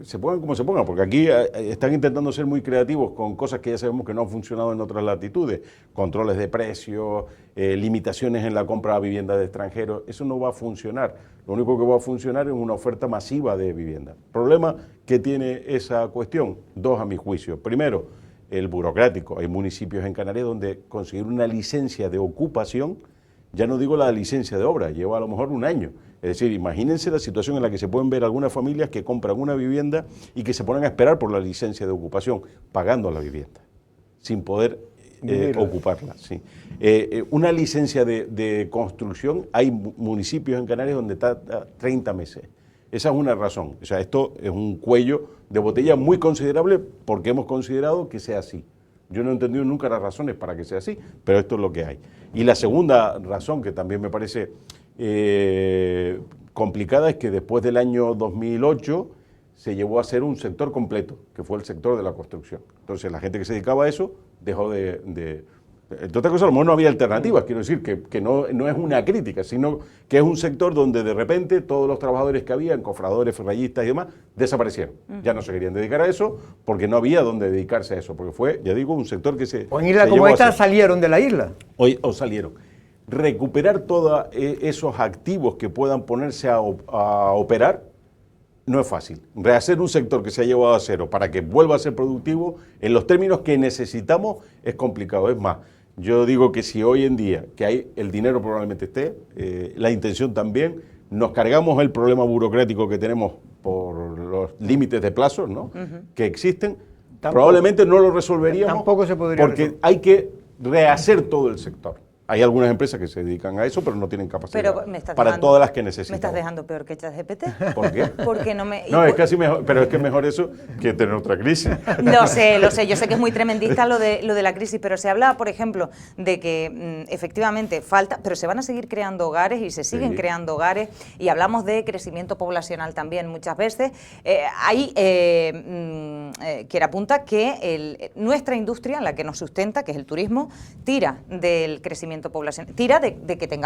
se pongan como se pongan, porque aquí están intentando ser muy creativos con cosas que ya sabemos que no han funcionado en otras latitudes, controles de precios, limitaciones en la compra de vivienda de extranjeros, eso no va a funcionar. Lo único que va a funcionar es una oferta masiva de vivienda. ¿Problema que tiene esa cuestión? Dos a mi juicio. Primero, el burocrático. Hay municipios en Canarias donde conseguir una licencia de ocupación, ya no digo la licencia de obra, lleva a lo mejor un año. Es decir, imagínense la situación en la que se pueden ver algunas familias que compran una vivienda y que se ponen a esperar por la licencia de ocupación, pagando la vivienda, sin poder ocuparla. Sí. Una licencia de construcción, hay municipios en Canarias donde está 30 meses. Esa es una razón. O sea, esto es un cuello de botella muy considerable porque hemos considerado que sea así. Yo no he entendido nunca las razones para que sea así, pero esto es lo que hay. Y la segunda razón, que también me parece complicada, es que después del año 2008 se llevó a ser un sector completo, que fue el sector de la construcción. Entonces la gente que se dedicaba a eso dejó de entre otras cosas, a lo mejor no había alternativas, quiero decir que no es una crítica, sino que es un sector donde de repente todos los trabajadores que había, cofradores, ferrallistas y demás, desaparecieron. Ya no se querían dedicar a eso porque no había donde dedicarse a eso, porque fue, ya digo, un sector que se... O en islas como esta salieron de la isla. O salieron. Recuperar todos esos activos que puedan ponerse a operar no es fácil. Rehacer un sector que se ha llevado a cero para que vuelva a ser productivo en los términos que necesitamos es complicado. Es más, yo digo que si hoy en día, que hay el dinero probablemente esté, la intención también, nos cargamos el problema burocrático que tenemos por los límites de plazos, ¿no? Que existen, probablemente no lo resolveríamos. Tampoco se podría porque resolver. hay que rehacer todo el sector. Hay algunas empresas que se dedican a eso, pero no tienen capacidad para todas las que necesitan. ¿Me estás dejando peor que ChatGPT? ¿Por qué? Porque no me... No, es casi mejor, pero es que es mejor eso que tener otra crisis. Lo sé, yo sé que es muy tremendista lo de la crisis, pero se habla, por ejemplo, de que efectivamente falta, pero se van a seguir creando hogares y se siguen creando hogares, y hablamos de crecimiento poblacional también muchas veces. Hay quien apunta que nuestra industria, la que nos sustenta, que es el turismo, tira del crecimiento poblacional, tira de que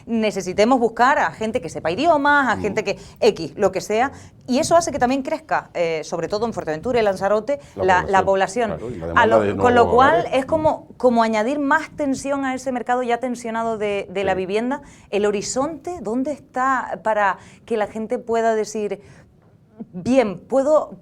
necesitemos buscar a gente que sepa idiomas, a gente que X, lo que sea, y eso hace que también crezca, sobre todo en Fuerteventura y Lanzarote, la población. Claro, con lo cual es como añadir más tensión a ese mercado ya tensionado de la vivienda. El horizonte, ¿dónde está para que la gente pueda decir... Bien, puedo,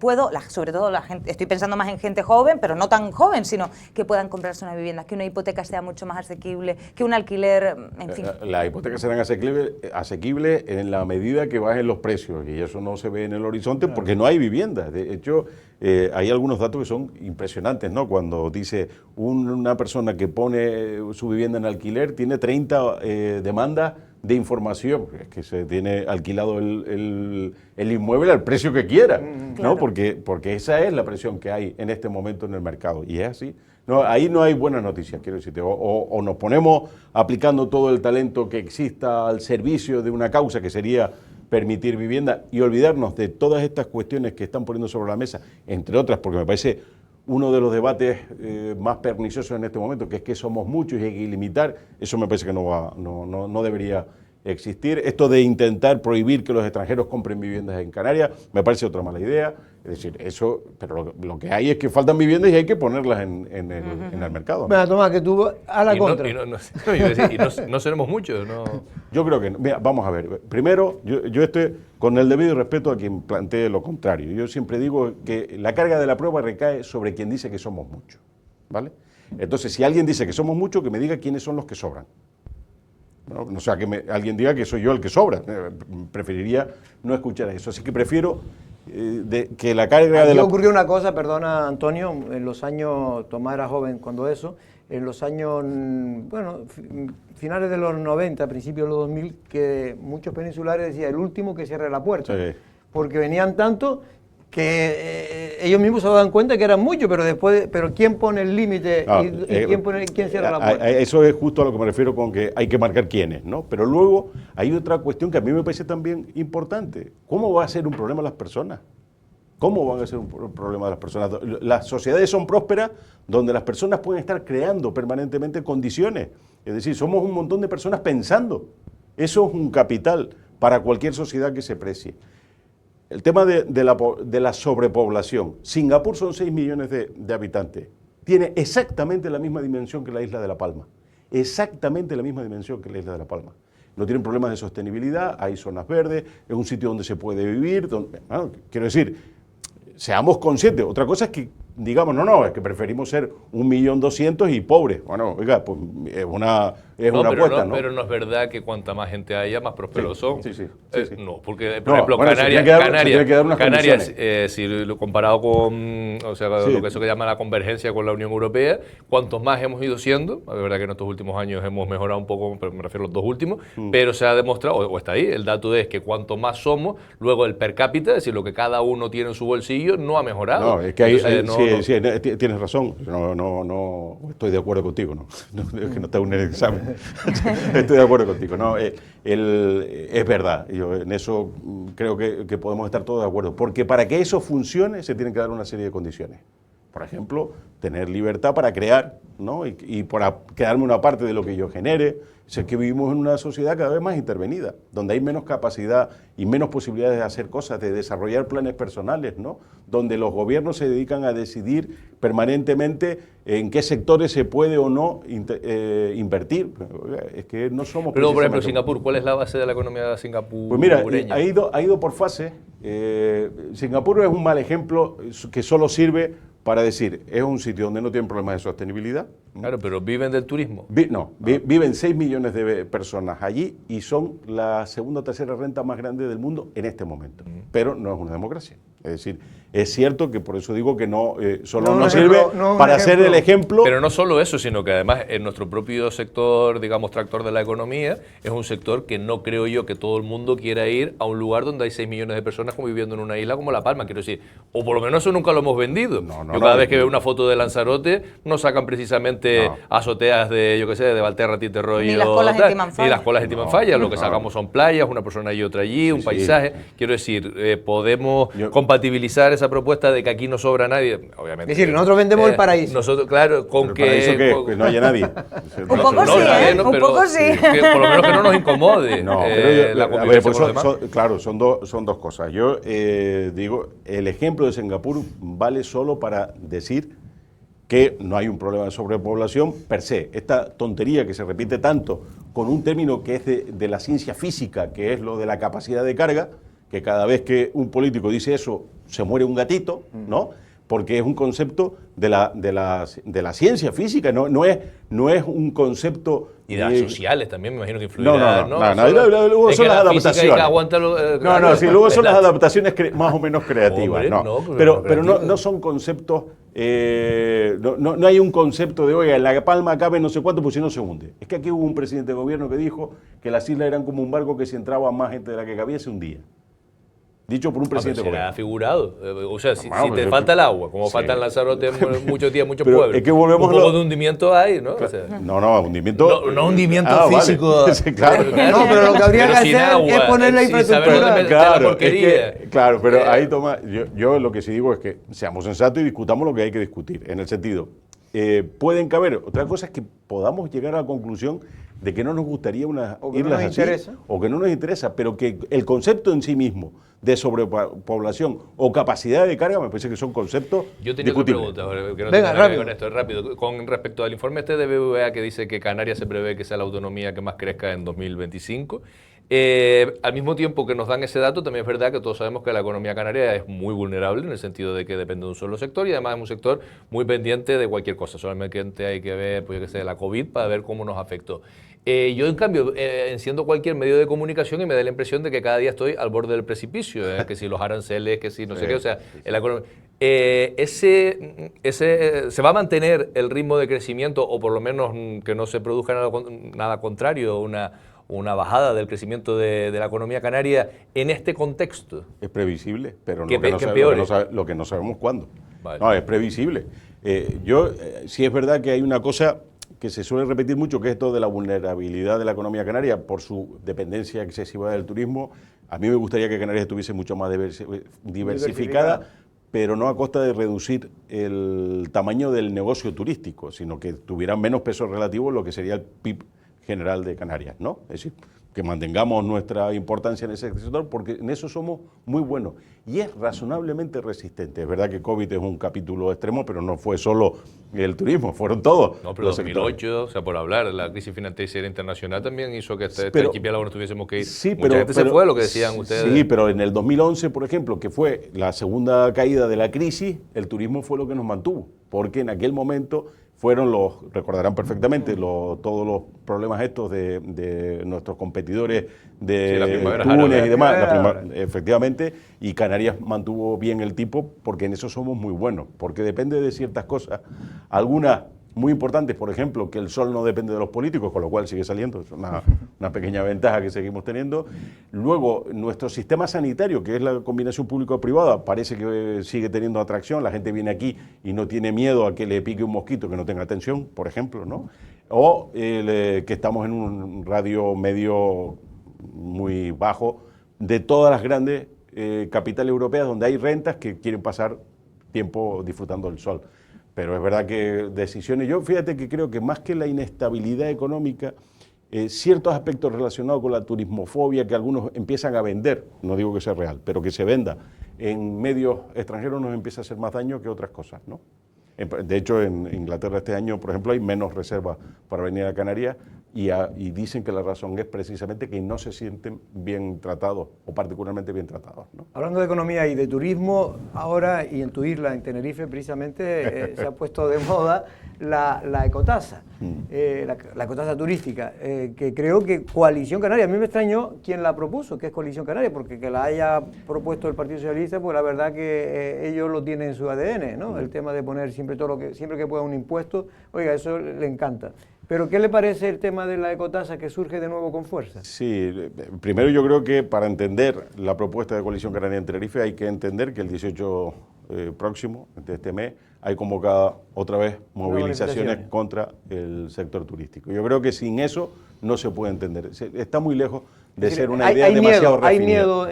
sobre todo la gente, estoy pensando más en gente joven, pero no tan joven, sino que puedan comprarse una vivienda, que una hipoteca sea mucho más asequible, que un alquiler, en fin. Las hipotecas serán asequibles en la medida que bajen los precios, y eso no se ve en el horizonte porque no hay viviendas. De hecho, hay algunos datos que son impresionantes, ¿no? Cuando dice una persona que pone su vivienda en alquiler, tiene 30 demandas de información, es que se tiene alquilado el inmueble al precio que quiera, ¿no? Porque esa es la presión que hay en este momento en el mercado, y es así. No, ahí no hay buenas noticias, quiero decirte, o nos ponemos aplicando todo el talento que exista al servicio de una causa que sería permitir vivienda y olvidarnos de todas estas cuestiones que están poniendo sobre la mesa, entre otras, porque me parece uno de los debates más perniciosos en este momento, que es que somos muchos y hay que limitar, eso me parece que no debería existir. Esto de intentar prohibir que los extranjeros compren viviendas en Canarias, me parece otra mala idea. Es decir, eso, pero lo que hay es que faltan viviendas y hay que ponerlas en el mercado. Mira, Tomás, que tú a la contra. No seremos muchos, ¿no? Yo creo que no. Mira, vamos a ver. Primero, yo estoy con el debido respeto a quien plantee lo contrario. Yo siempre digo que la carga de la prueba recae sobre quien dice que somos muchos, ¿vale? Entonces, si alguien dice que somos muchos, que me diga quiénes son los que sobran. No sea que alguien diga que soy yo el que sobra. Preferiría no escuchar eso. Así que prefiero que la carga de la... ocurrió una cosa, perdona Antonio, en los años, Tomás era joven cuando eso, en los años, bueno, finales de los 90, principios de los 2000, que muchos peninsulares decían el último que cierre la puerta, porque venían tanto que ellos mismos se daban cuenta que eran muchos, pero ¿quién pone el límite y quién cierra la puerta? Eso es justo a lo que me refiero con que hay que marcar quiénes, ¿no? Pero luego hay otra cuestión que a mí me parece también importante. ¿Cómo va a ser un problema las personas? ¿Cómo van a ser un problema de las personas? Las sociedades son prósperas donde las personas pueden estar creando permanentemente condiciones. Es decir, somos un montón de personas pensando. Eso es un capital para cualquier sociedad que se precie. El tema de la sobrepoblación. Singapur son 6 millones de habitantes. Tiene exactamente la misma dimensión que la isla de La Palma. Exactamente la misma dimensión que la isla de La Palma. No tienen problemas de sostenibilidad, hay zonas verdes, es un sitio donde se puede vivir. Quiero decir, seamos conscientes. Otra cosa es que digamos, es que preferimos ser 1.200.000 y pobres. Bueno, oiga, pues es una apuesta, ¿no? Pero no es verdad que cuanta más gente haya, más prósperos son. Sí. No, porque, por ejemplo, Canarias, si lo comparado con, lo que eso que llama la convergencia con la Unión Europea, cuantos más hemos ido siendo, la verdad que en estos últimos años hemos mejorado un poco, pero me refiero a los 2 últimos, pero se ha demostrado, o está ahí, el dato es que cuanto más somos, luego el per cápita, es decir, lo que cada uno tiene en su bolsillo, no ha mejorado. No, es que Sí, tienes razón. No estoy de acuerdo contigo. No, es que no te hago un examen. Estoy de acuerdo contigo. No, es verdad. Yo en eso creo que podemos estar todos de acuerdo. Porque para que eso funcione se tienen que dar una serie de condiciones. Por ejemplo, tener libertad para crear, ¿no? y para quedarme una parte de lo que yo genere. Es que vivimos en una sociedad cada vez más intervenida, donde hay menos capacidad y menos posibilidades de hacer cosas, de desarrollar planes personales, ¿no? Donde los gobiernos se dedican a decidir permanentemente en qué sectores se puede o no invertir. Es que no somos... Pero, por ejemplo, Singapur, ¿cuál es la base de la economía singapureña? Pues mira, ha ido por fase. Singapur es un mal ejemplo que solo sirve para decir, es un sitio donde no tienen problemas de sostenibilidad. Claro, pero ¿viven del turismo? Viven 6 millones de personas allí y son la segunda o tercera renta más grande del mundo en este momento. Pero no es una democracia. Es decir, es cierto que por eso digo que no sirve para ser el ejemplo. Pero no solo eso, sino que además en nuestro propio sector, digamos, tractor de la economía, es un sector que no creo yo que todo el mundo quiera ir a un lugar donde hay 6 millones de personas como viviendo en una isla como La Palma, quiero decir. O por lo menos eso nunca lo hemos vendido. Yo cada vez que veo una foto de Lanzarote, no sacan precisamente azoteas de, yo qué sé, de Valterra, Titerroyo. Ni las colas en Timanfaya. Ni las colas en Timanfaya. Lo que sacamos son playas, una persona y otra allí, un paisaje. Quiero decir, podemos compatibilizar esa propuesta de que aquí no sobra nadie, obviamente. Es decir, nosotros vendemos el paraíso. Nosotros, claro, con que... Que no haya nadie. Un poco sí, un poco sí. Que por lo menos que no nos incomode la convivencia con los demás. Claro, son dos cosas. Yo digo, el ejemplo de Singapur vale solo para decir que no hay un problema de sobrepoblación per se. Esta tontería que se repite tanto con un término que es de la ciencia física, que es lo de la capacidad de carga, que cada vez que un político dice eso, se muere un gatito, ¿no? Porque es un concepto de la ciencia física, no es un concepto... Y de las sociales también, me imagino que influirá, luego son las adaptaciones. Luego son las adaptaciones más o menos creativas. Pero no son conceptos... no hay un concepto de, oiga, en La Palma cabe no sé cuánto, pues si no se hunde. Es que aquí hubo un presidente de gobierno que dijo que las islas eran como un barco que si entraba más gente de la que cabía se hundía. Dicho por un presidente de gobierno. Figurado. O sea, si te falta el agua, como falta en Lanzarote muchos días, muchos pueblos. Es que volvemos un poco de hundimiento hay, ¿no? O sea, hundimiento... No hundimiento físico. Vale. Claro. No, pero lo que habría que hacer es poner la infraestructura. Claro, pero ahí toma... Yo lo que sí digo es que seamos sensatos y discutamos lo que hay que discutir, en el sentido... pueden caber. Otra cosa es que podamos llegar a la conclusión de que no nos gustaría unas islas así, o que no nos interesa, pero que el concepto en sí mismo de sobrepoblación o capacidad de carga me parece que son conceptos Yo tenía discutibles. otra pregunta, que no tiene nada que ver con esto, rápido. Con respecto al informe este de BBVA que dice que Canarias se prevé que sea la autonomía que más crezca en 2025, al mismo tiempo que nos dan ese dato, también es verdad que todos sabemos que la economía canaria es muy vulnerable en el sentido de que depende de un solo sector y además es un sector muy pendiente de cualquier cosa. Solamente hay que ver, pues, yo qué sé, la COVID para ver cómo nos afectó. Yo, en cambio, enciendo cualquier medio de comunicación y me da la impresión de que cada día estoy al borde del precipicio, que si los aranceles, que si no sé qué, o sea, ¿se va a mantener el ritmo de crecimiento o por lo menos que no se produzca nada contrario, una bajada del crecimiento de la economía canaria en este contexto? Es previsible, pero lo que no sabemos cuándo. Vale. No, es previsible. Sí es verdad que hay una cosa que se suele repetir mucho, que es esto de la vulnerabilidad de la economía canaria por su dependencia excesiva del turismo. A mí me gustaría que Canarias estuviese mucho más diversificada, pero no a costa de reducir el tamaño del negocio turístico, sino que tuviera menos peso relativo en lo que sería el PIB general de Canarias, ¿no? Es decir, que mantengamos nuestra importancia en ese sector, porque en eso somos muy buenos. Y es razonablemente resistente. Es verdad que COVID es un capítulo extremo, pero no fue solo el turismo, fueron todos. No, pero 2008, o sea, por hablar, la crisis financiera internacional también hizo que este archipiélago no tuviésemos que ir. Sí, mucha gente se fue, lo que decían ustedes. Sí, pero en el 2011, por ejemplo, que fue la segunda caída de la crisis, el turismo fue lo que nos mantuvo, porque en aquel momento fueron recordarán perfectamente, todos los problemas estos de nuestros competidores de Túnez y demás, efectivamente, y Canarias mantuvo bien el tipo porque en eso somos muy buenos, porque depende de ciertas cosas, algunas muy importantes, por ejemplo, que el sol no depende de los políticos, con lo cual sigue saliendo, es una pequeña ventaja que seguimos teniendo. Luego, nuestro sistema sanitario, que es la combinación público-privada, parece que sigue teniendo atracción, la gente viene aquí y no tiene miedo a que le pique un mosquito que no tenga atención, por ejemplo, ¿no? O que estamos en un radio medio muy bajo de todas las grandes capitales europeas donde hay rentas que quieren pasar tiempo disfrutando del sol. Pero es verdad que decisiones, yo fíjate que creo que más que la inestabilidad económica, ciertos aspectos relacionados con la turismofobia que algunos empiezan a vender, no digo que sea real, pero que se venda en medios extranjeros nos empieza a hacer más daño que otras cosas, ¿no? De hecho, en Inglaterra este año, por ejemplo, hay menos reservas para venir a Canarias y dicen que la razón es precisamente que no se sienten bien tratados o particularmente bien tratados, ¿no? Hablando de economía y de turismo, ahora y en tu isla, en Tenerife, precisamente se ha puesto de moda la ecotasa, la ecotasa turística, que creo que Coalición Canaria, a mí me extrañó quién la propuso, que es Coalición Canaria, porque que la haya propuesto el Partido Socialista, pues la verdad que ellos lo tienen en su ADN, ¿no? El tema de poner siempre que pueda un impuesto, oiga, eso le encanta. Pero ¿qué le parece el tema de la ecotasa que surge de nuevo con fuerza? Sí, primero yo creo que para entender la propuesta de Coalición Canaria en Tenerife hay que entender que el 18 próximo de este mes hay convocada otra vez movilizaciones contra el sector turístico. Yo creo que sin eso no se puede entender. Está muy lejos de ser una idea demasiado refinada. ¿Hay miedo?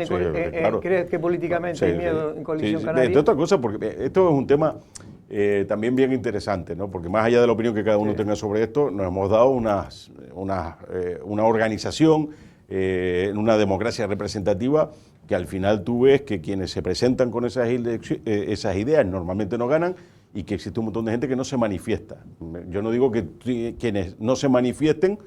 Claro. ¿Crees que políticamente hay miedo en Coalición Canaria? De otra cosa, porque esto es un tema también bien interesante, ¿no? Porque más allá de la opinión que cada uno tenga sobre esto, nos hemos dado una organización, una democracia representativa, que al final tú ves que quienes se presentan con esas ideas normalmente no ganan y que existe un montón de gente que no se manifiesta. Yo no digo que quienes no se manifiesten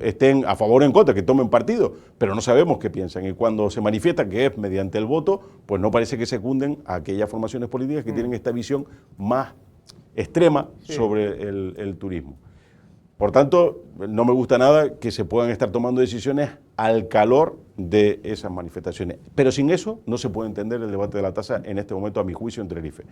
estén a favor o en contra, que tomen partido, pero no sabemos qué piensan. Y cuando se manifiesta, que es mediante el voto, pues no parece que secunden a aquellas formaciones políticas que tienen esta visión más extrema sobre el turismo. Por tanto, no me gusta nada que se puedan estar tomando decisiones al calor de esas manifestaciones. Pero sin eso no se puede entender el debate de la tasa en este momento, a mi juicio, en Tenerife.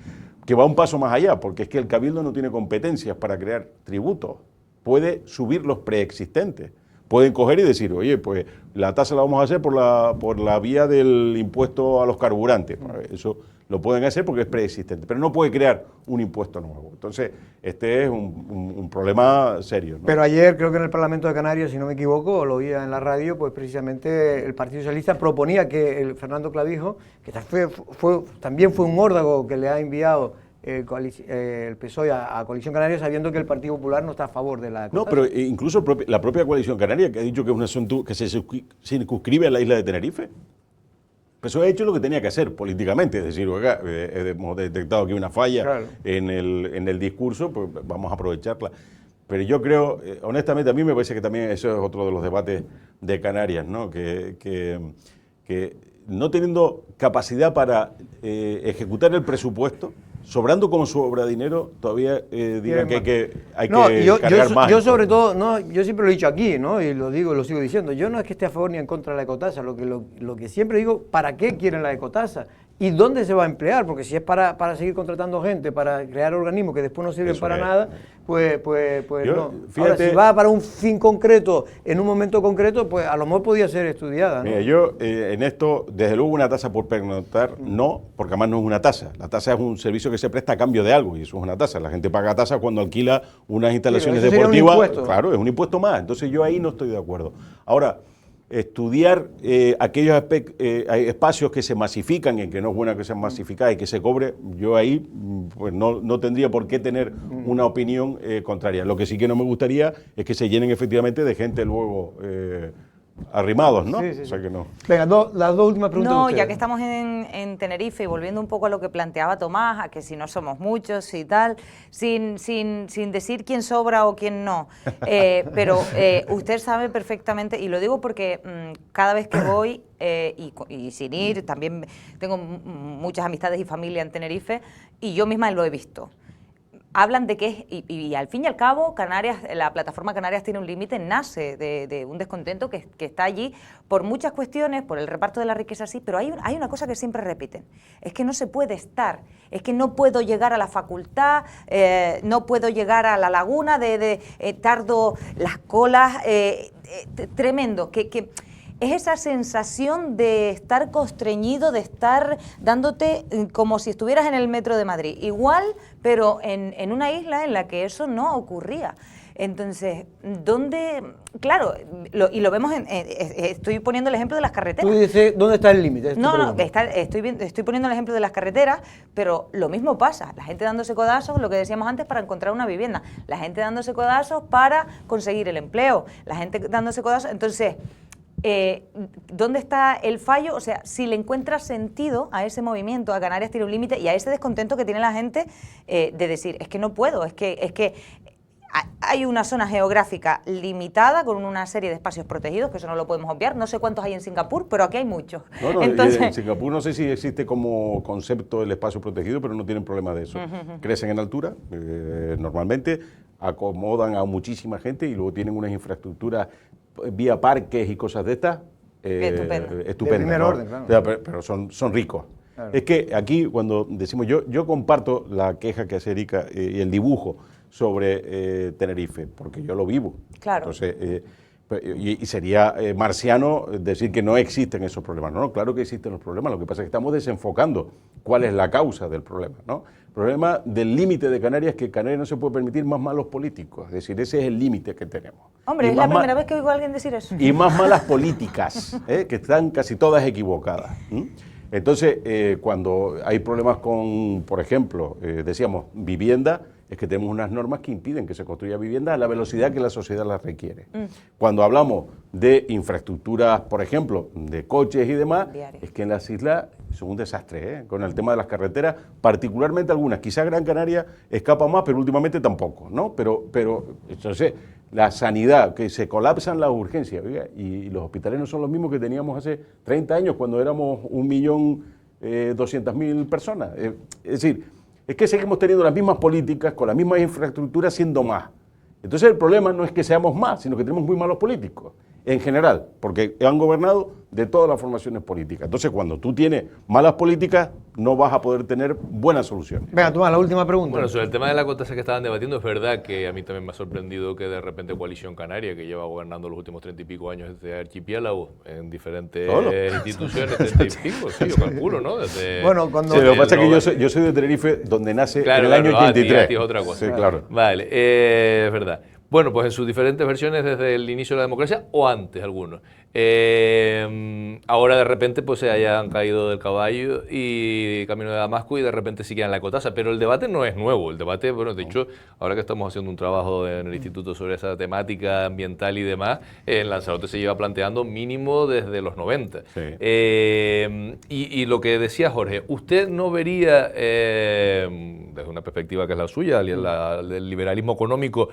Que va un paso más allá, porque es que el Cabildo no tiene competencias para crear tributos. Puede subir los preexistentes. Pueden coger y decir, oye, pues la tasa la vamos a hacer por la vía del impuesto a los carburantes. Eso lo pueden hacer porque es preexistente, pero no puede crear un impuesto nuevo. Entonces, este es un problema serio, ¿no? Pero ayer, creo que en el Parlamento de Canarias, si no me equivoco, lo oía en la radio, pues precisamente el Partido Socialista proponía que el Fernando Clavijo, que también fue un órdago que le ha enviado el PSOE a Coalición Canaria, sabiendo que el Partido Popular no está a favor de la... No, pero incluso la propia Coalición Canaria, que ha dicho que es un asunto que se circunscribe a la isla de Tenerife, pues ha hecho lo que tenía que hacer políticamente, es decir, oiga, hemos detectado aquí una falla en el discurso, pues vamos a aprovecharla. Pero yo creo, honestamente, a mí me parece que también eso es otro de los debates de Canarias, ¿no? Que no teniendo capacidad para ejecutar el presupuesto, sobrando como sobra dinero, todavía digan que hay que cargar más. Yo sobre todo, yo siempre lo he dicho aquí, ¿no? Y lo digo y lo sigo diciendo, yo no es que esté a favor ni en contra de la ecotasa, lo que siempre digo, ¿para qué quieren la ecotasa? ¿Y dónde se va a emplear? Porque si es para seguir contratando gente, para crear organismos que después no sirven para nada, pues no. Fíjate, ahora, si va para un fin concreto, en un momento concreto, pues a lo mejor podía ser estudiada, ¿no? Mira, yo en esto, desde luego una tasa por pernoctar, no, porque además no es una tasa. La tasa es un servicio que se presta a cambio de algo y eso es una tasa. La gente paga tasa cuando alquila unas instalaciones deportivas. Claro, es un impuesto más. Entonces yo ahí no estoy de acuerdo. Ahora, estudiar aquellos espacios que se masifican y en que no es bueno que sean masificados y que se cobre, yo ahí pues no tendría por qué tener una opinión contraria. Lo que sí que no me gustaría es que se llenen efectivamente de gente luego arrimados, ¿no? Sí. O sea que no. Venga, las dos últimas preguntas. No, ya que estamos en Tenerife y volviendo un poco a lo que planteaba Tomás, a que si no somos muchos y tal, sin decir quién sobra o quién no, pero usted sabe perfectamente, y lo digo porque cada vez que voy, y sin ir, también tengo muchas amistades y familia en Tenerife, y yo misma lo he visto. hablan de que es, y al fin y al cabo, Canarias, la plataforma Canarias tiene un límite, nace de un descontento que está allí por muchas cuestiones, por el reparto de la riqueza, sí, pero hay una cosa que siempre repiten, es que no se puede estar, es que no puedo llegar a la facultad, no puedo llegar a la laguna, tardo las colas, tremendo, que es esa sensación de estar constreñido, de estar dándote como si estuvieras en el metro de Madrid. Igual, pero en una isla en la que eso no ocurría. Entonces, ¿dónde? Claro, y lo vemos, estoy poniendo el ejemplo de las carreteras. Tú dices, ¿dónde está el límite? No, estoy poniendo el ejemplo de las carreteras, pero lo mismo pasa. La gente dándose codazos, lo que decíamos antes, para encontrar una vivienda. La gente dándose codazos para conseguir el empleo. La gente dándose codazos. Entonces, ¿dónde está el fallo? O sea, si le encuentras sentido a ese movimiento, a Canarias tiene un límite y a ese descontento que tiene la gente de decir, es que no puedo, es que hay una zona geográfica limitada con una serie de espacios protegidos, que eso no lo podemos obviar. No sé cuántos hay en Singapur, pero aquí hay muchos. No, Entonces, en Singapur no sé si existe como concepto el espacio protegido, pero no tienen problema de eso. Crecen en altura, normalmente, acomodan a muchísima gente y luego tienen unas infraestructuras vía parques y cosas de estas. Estupendas. De primer orden, claro. O sea, pero son ricos. Claro. Es que aquí cuando decimos, yo comparto la queja que hace Erika y el dibujo sobre Tenerife, porque yo lo vivo. Claro. Entonces, y sería marciano decir que no existen esos problemas. No, claro que existen los problemas, lo que pasa es que estamos desenfocando cuál es la causa del problema, ¿no? El problema del límite de Canarias es que Canarias no se puede permitir más malos políticos, es decir, ese es el límite que tenemos. Hombre, es la primera vez que oigo a alguien decir eso. Y más malas políticas, que están casi todas equivocadas. Entonces, cuando hay problemas con, por ejemplo, decíamos, vivienda, es que tenemos unas normas que impiden que se construya vivienda a la velocidad que la sociedad las requiere. Cuando hablamos de infraestructuras, por ejemplo, de coches y demás, es que en las islas son un desastre, con el tema de las carreteras, particularmente algunas. Quizás Gran Canaria escapa más, pero últimamente tampoco, ¿no? Pero entonces, la sanidad, que se colapsan las urgencias, oiga, y los hospitales no son los mismos que teníamos hace 30 años, cuando éramos 1.200.000 personas. Es decir, es que seguimos teniendo las mismas políticas, con las mismas infraestructuras, siendo más. Entonces el problema no es que seamos más, sino que tenemos muy malos políticos, en general, porque han gobernado de todas las formaciones políticas. Entonces cuando tú tienes malas políticas, no vas a poder tener buenas soluciones. Venga, Tomás, la última pregunta. Bueno, sobre el tema de la cotasa que estaban debatiendo, es verdad que a mí también me ha sorprendido que de repente Coalición Canaria, que lleva gobernando los últimos 30 y pico años este archipiélago en diferentes instituciones, 30 y pico, sí, yo calculo, ¿no? Desde bueno, cuando... Sí, lo que pasa es que yo soy de Tenerife, donde nace en el año 83. A ti es otra cosa. Sí, claro. Vale, es verdad. Bueno, pues en sus diferentes versiones desde el inicio de la democracia o antes algunos. Ahora de repente pues se hayan caído del caballo y camino de Damasco y de repente sí quedan la cotasa, pero el debate no es nuevo, el debate, bueno, de hecho, ahora que estamos haciendo un trabajo en el instituto sobre esa temática ambiental y demás, en Lanzarote se lleva planteando mínimo desde los 90. Sí. Y lo que decía Jorge, ¿usted no vería, desde una perspectiva que es la suya, del liberalismo económico,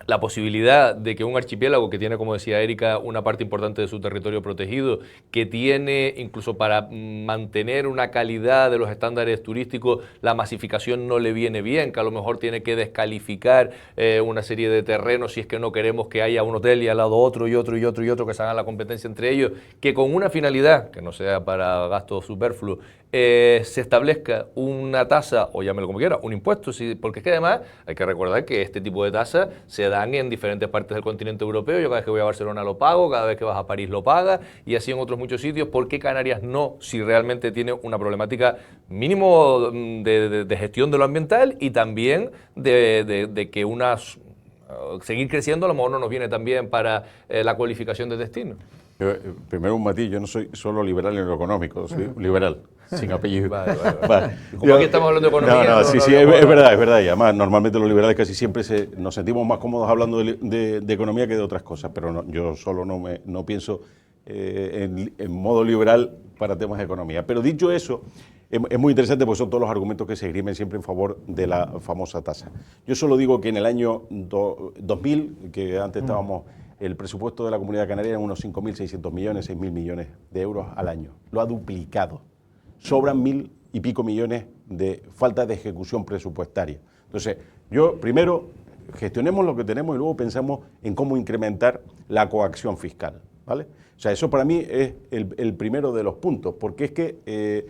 la posibilidad de que un archipiélago que tiene, como decía Erika, una parte importante de su territorio protegido, que tiene incluso para mantener una calidad de los estándares turísticos, la masificación no le viene bien, que a lo mejor tiene que descalificar una serie de terrenos si es que no queremos que haya un hotel y al lado otro y otro y otro y otro, que se hagan la competencia entre ellos, que con una finalidad, que no sea para gasto superfluo, se establezca una tasa, o llámelo como quiera, un impuesto, sí, porque es que además hay que recordar que este tipo de tasas se dan en diferentes partes del continente europeo. Yo cada vez que voy a Barcelona lo pago, cada vez que vas a París lo pagas, y así en otros muchos sitios. ¿Por qué Canarias no, si realmente tiene una problemática mínimo de gestión de lo ambiental y también de que seguir creciendo a lo mejor no nos viene tan bien para la cualificación de destino? Primero un matiz, yo no soy solo liberal en lo económico, soy liberal, sin apellido. Vale. Como aquí estamos hablando de economía. Sí, es verdad. Y además, normalmente los liberales casi siempre nos sentimos más cómodos hablando de economía que de otras cosas, pero no, yo solo no pienso en modo liberal para temas de economía. Pero dicho eso, es muy interesante porque son todos los argumentos que se esgrimen siempre en favor de la famosa tasa. Yo solo digo que en el año 2000, que antes estábamos... El presupuesto de la Comunidad Canaria era unos 5.600 millones, 6.000 millones de euros al año. Lo ha duplicado. Sobran 1.000 y pico millones de falta de ejecución presupuestaria. Entonces, yo primero gestionemos lo que tenemos y luego pensamos en cómo incrementar la coacción fiscal, ¿vale? O sea, eso para mí es el primero de los puntos, porque es que,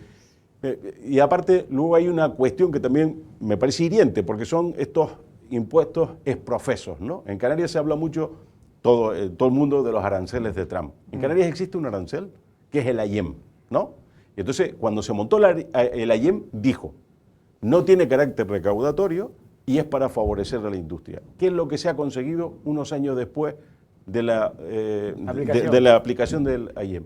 y aparte luego hay una cuestión que también me parece hiriente, porque son estos impuestos exprofesos, ¿no? En Canarias se habla mucho, todo el mundo, de los aranceles de Trump. En Canarias existe un arancel, que es el AIEM, ¿no? Y entonces, cuando se montó el AIEM, dijo, no tiene carácter recaudatorio y es para favorecer a la industria. ¿Qué es lo que se ha conseguido unos años después de la aplicación del AIEM?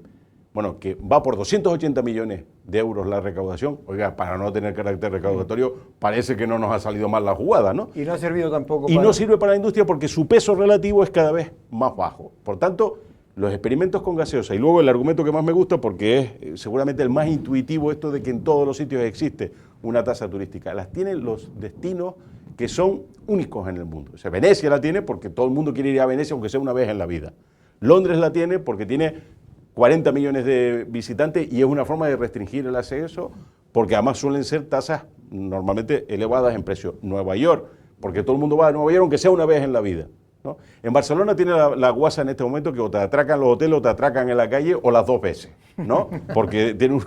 Bueno, que va por 280 millones de euros la recaudación. Oiga, para no tener carácter recaudatorio, parece que no nos ha salido mal la jugada, ¿no? Y no ha servido tampoco y no sirve para la industria porque su peso relativo es cada vez más bajo. Por tanto, los experimentos con gaseosa, y luego el argumento que más me gusta, porque es seguramente el más intuitivo, esto de que en todos los sitios existe una tasa turística, las tienen los destinos que son únicos en el mundo. O sea, Venecia la tiene porque todo el mundo quiere ir a Venecia, aunque sea una vez en la vida. Londres la tiene porque tiene 40 millones de visitantes y es una forma de restringir el acceso, porque además suelen ser tasas normalmente elevadas en precio. Nueva York, porque todo el mundo va a Nueva York, aunque sea una vez en la vida, ¿no? En Barcelona tiene la guasa en este momento que o te atracan los hoteles o te atracan en la calle o las dos veces, ¿no? Porque tiene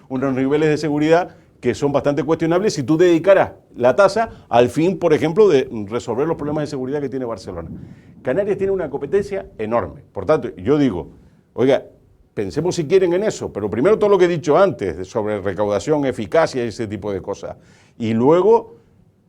unos niveles de seguridad que son bastante cuestionables si tú dedicaras la tasa al fin, por ejemplo, de resolver los problemas de seguridad que tiene Barcelona. Canarias tiene una competencia enorme. Por tanto, yo digo, oiga, pensemos si quieren en eso, pero primero todo lo que he dicho antes sobre recaudación, eficacia y ese tipo de cosas. Y luego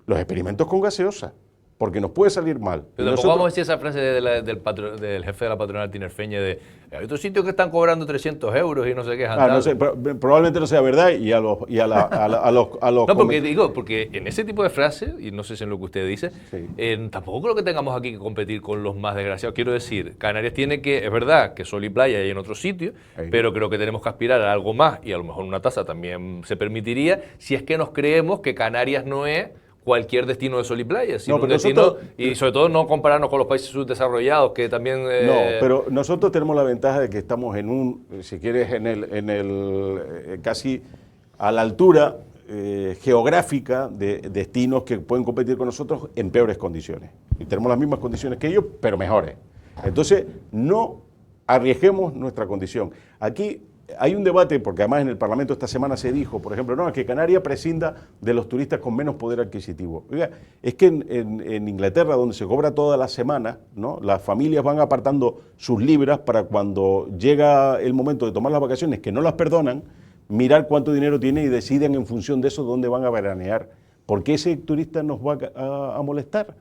los experimentos con gaseosa, porque nos puede salir mal. Pero tampoco vamos a decir esa frase del jefe de la patronal tinerfeña de hay otros sitios que están cobrando 300 euros y no sé qué. No sé, probablemente no sea verdad y a los no, porque en ese tipo de frases, y no sé si en lo que usted dice, sí, tampoco creo que tengamos aquí que competir con los más desgraciados. Quiero decir, Canarias tiene que, es verdad que sol y playa hay en otros sitios, pero creo que tenemos que aspirar a algo más y a lo mejor una tasa también se permitiría si es que nos creemos que Canarias no es cualquier destino de sol y playa, sino un destino, y sobre todo no compararnos con los países subdesarrollados que también... No, pero nosotros tenemos la ventaja de que estamos si quieres, casi a la altura geográfica de destinos que pueden competir con nosotros en peores condiciones. Y tenemos las mismas condiciones que ellos, pero mejores. Entonces, no arriesguemos nuestra condición. Aquí hay un debate, porque además en el Parlamento esta semana se dijo, por ejemplo, no, es que Canarias prescinda de los turistas con menos poder adquisitivo. Oiga, es que en Inglaterra, donde se cobra toda la semana, ¿no?, las familias van apartando sus libras para cuando llega el momento de tomar las vacaciones, que no las perdonan, mirar cuánto dinero tiene y deciden en función de eso dónde van a veranear. ¿Por qué ese turista nos va a molestar?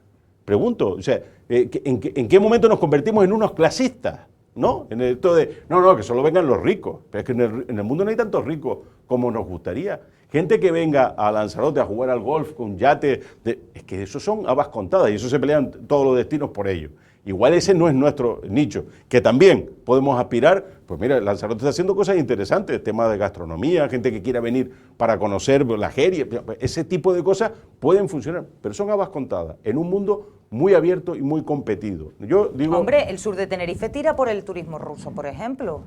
Pregunto, o sea, ¿en qué momento nos convertimos en unos clasistas? ¿No? En esto de, no, que solo vengan los ricos. Pero es que en el mundo no hay tantos ricos como nos gustaría. Gente que venga a Lanzarote a jugar al golf con yate, es que eso son habas contadas y eso se pelean todos los destinos por ello. Igual ese no es nuestro nicho, que también podemos aspirar. Pues mira, Lanzarote está haciendo cosas interesantes, tema de gastronomía, gente que quiera venir para conocer la Jeria, ese tipo de cosas pueden funcionar, pero son habas contadas en un mundo muy abierto y muy competido. Yo digo, hombre, el sur de Tenerife tira por el turismo ruso, por ejemplo.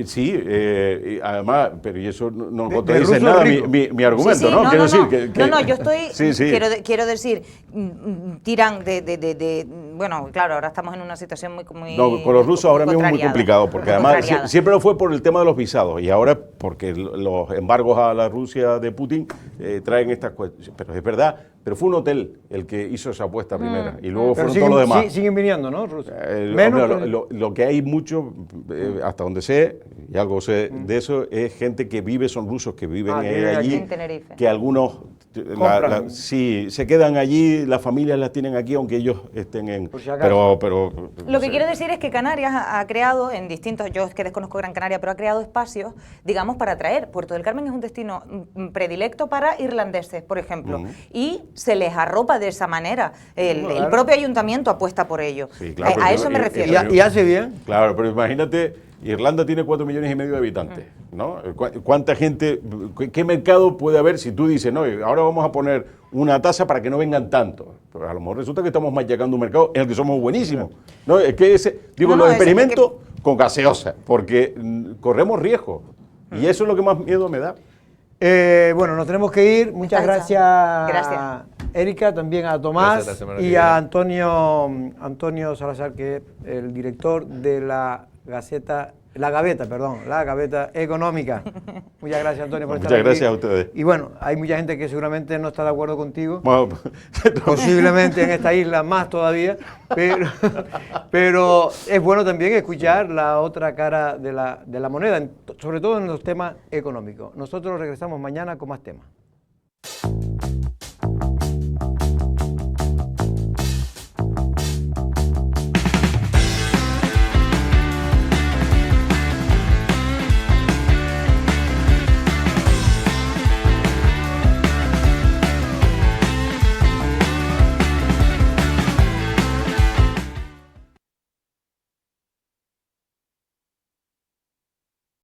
Sí, además, pero y eso no contradice nada mi argumento, sí, ¿no? Quiero decir que yo estoy, sí. Quiero decir, tiran bueno, claro, ahora estamos en una situación muy no, con los rusos ahora mismo es muy complicado, porque además siempre lo fue por el tema de los visados y ahora porque los embargos a la Rusia de Putin traen estas cuestiones. Pero es verdad, pero fue un hotel el que hizo esa apuesta primera y luego fueron todos los demás. Siguen viniendo, ¿no, Rusia? Lo que hay mucho, hasta donde sé, y algo sé de eso, es gente que vive, son rusos que viven allí, en Tenerife, que algunos sí, se quedan allí, las familias las tienen aquí, aunque ellos estén en... Pero lo que quiero decir es que Canarias ha creado en distintos, yo es que desconozco Gran Canaria, pero ha creado espacios, digamos, para atraer. Puerto del Carmen es un destino predilecto para irlandeses, por ejemplo, y se les arropa de esa manera. El propio ayuntamiento apuesta por ello. Sí, claro, a eso me refiero. ¿Y hace bien? Claro, pero imagínate, Irlanda tiene 4,5 millones de habitantes, ¿no? ¿Cuánta gente, qué mercado puede haber si tú dices, no, ahora vamos a poner una tasa para que no vengan tanto? Pero a lo mejor resulta que estamos machacando un mercado en el que somos buenísimos, ¿no? Es que los experimentos con gaseosa, porque corremos riesgo, y eso es lo que más miedo me da. Bueno, nos tenemos que ir. Muchas gracias, Gracias. Erika, también a Tomás Gracias, hasta la semana y que a viene. Antonio Salazar, que es el director de la Gaveta Económica. Muchas gracias, Antonio, por estar Muchas aquí. gracias a ustedes. Y bueno, hay mucha gente que seguramente no está de acuerdo contigo. Bueno, Posiblemente en esta isla más todavía, pero es bueno también escuchar la otra cara de la moneda, sobre todo en los temas económicos. Nosotros regresamos mañana con más temas.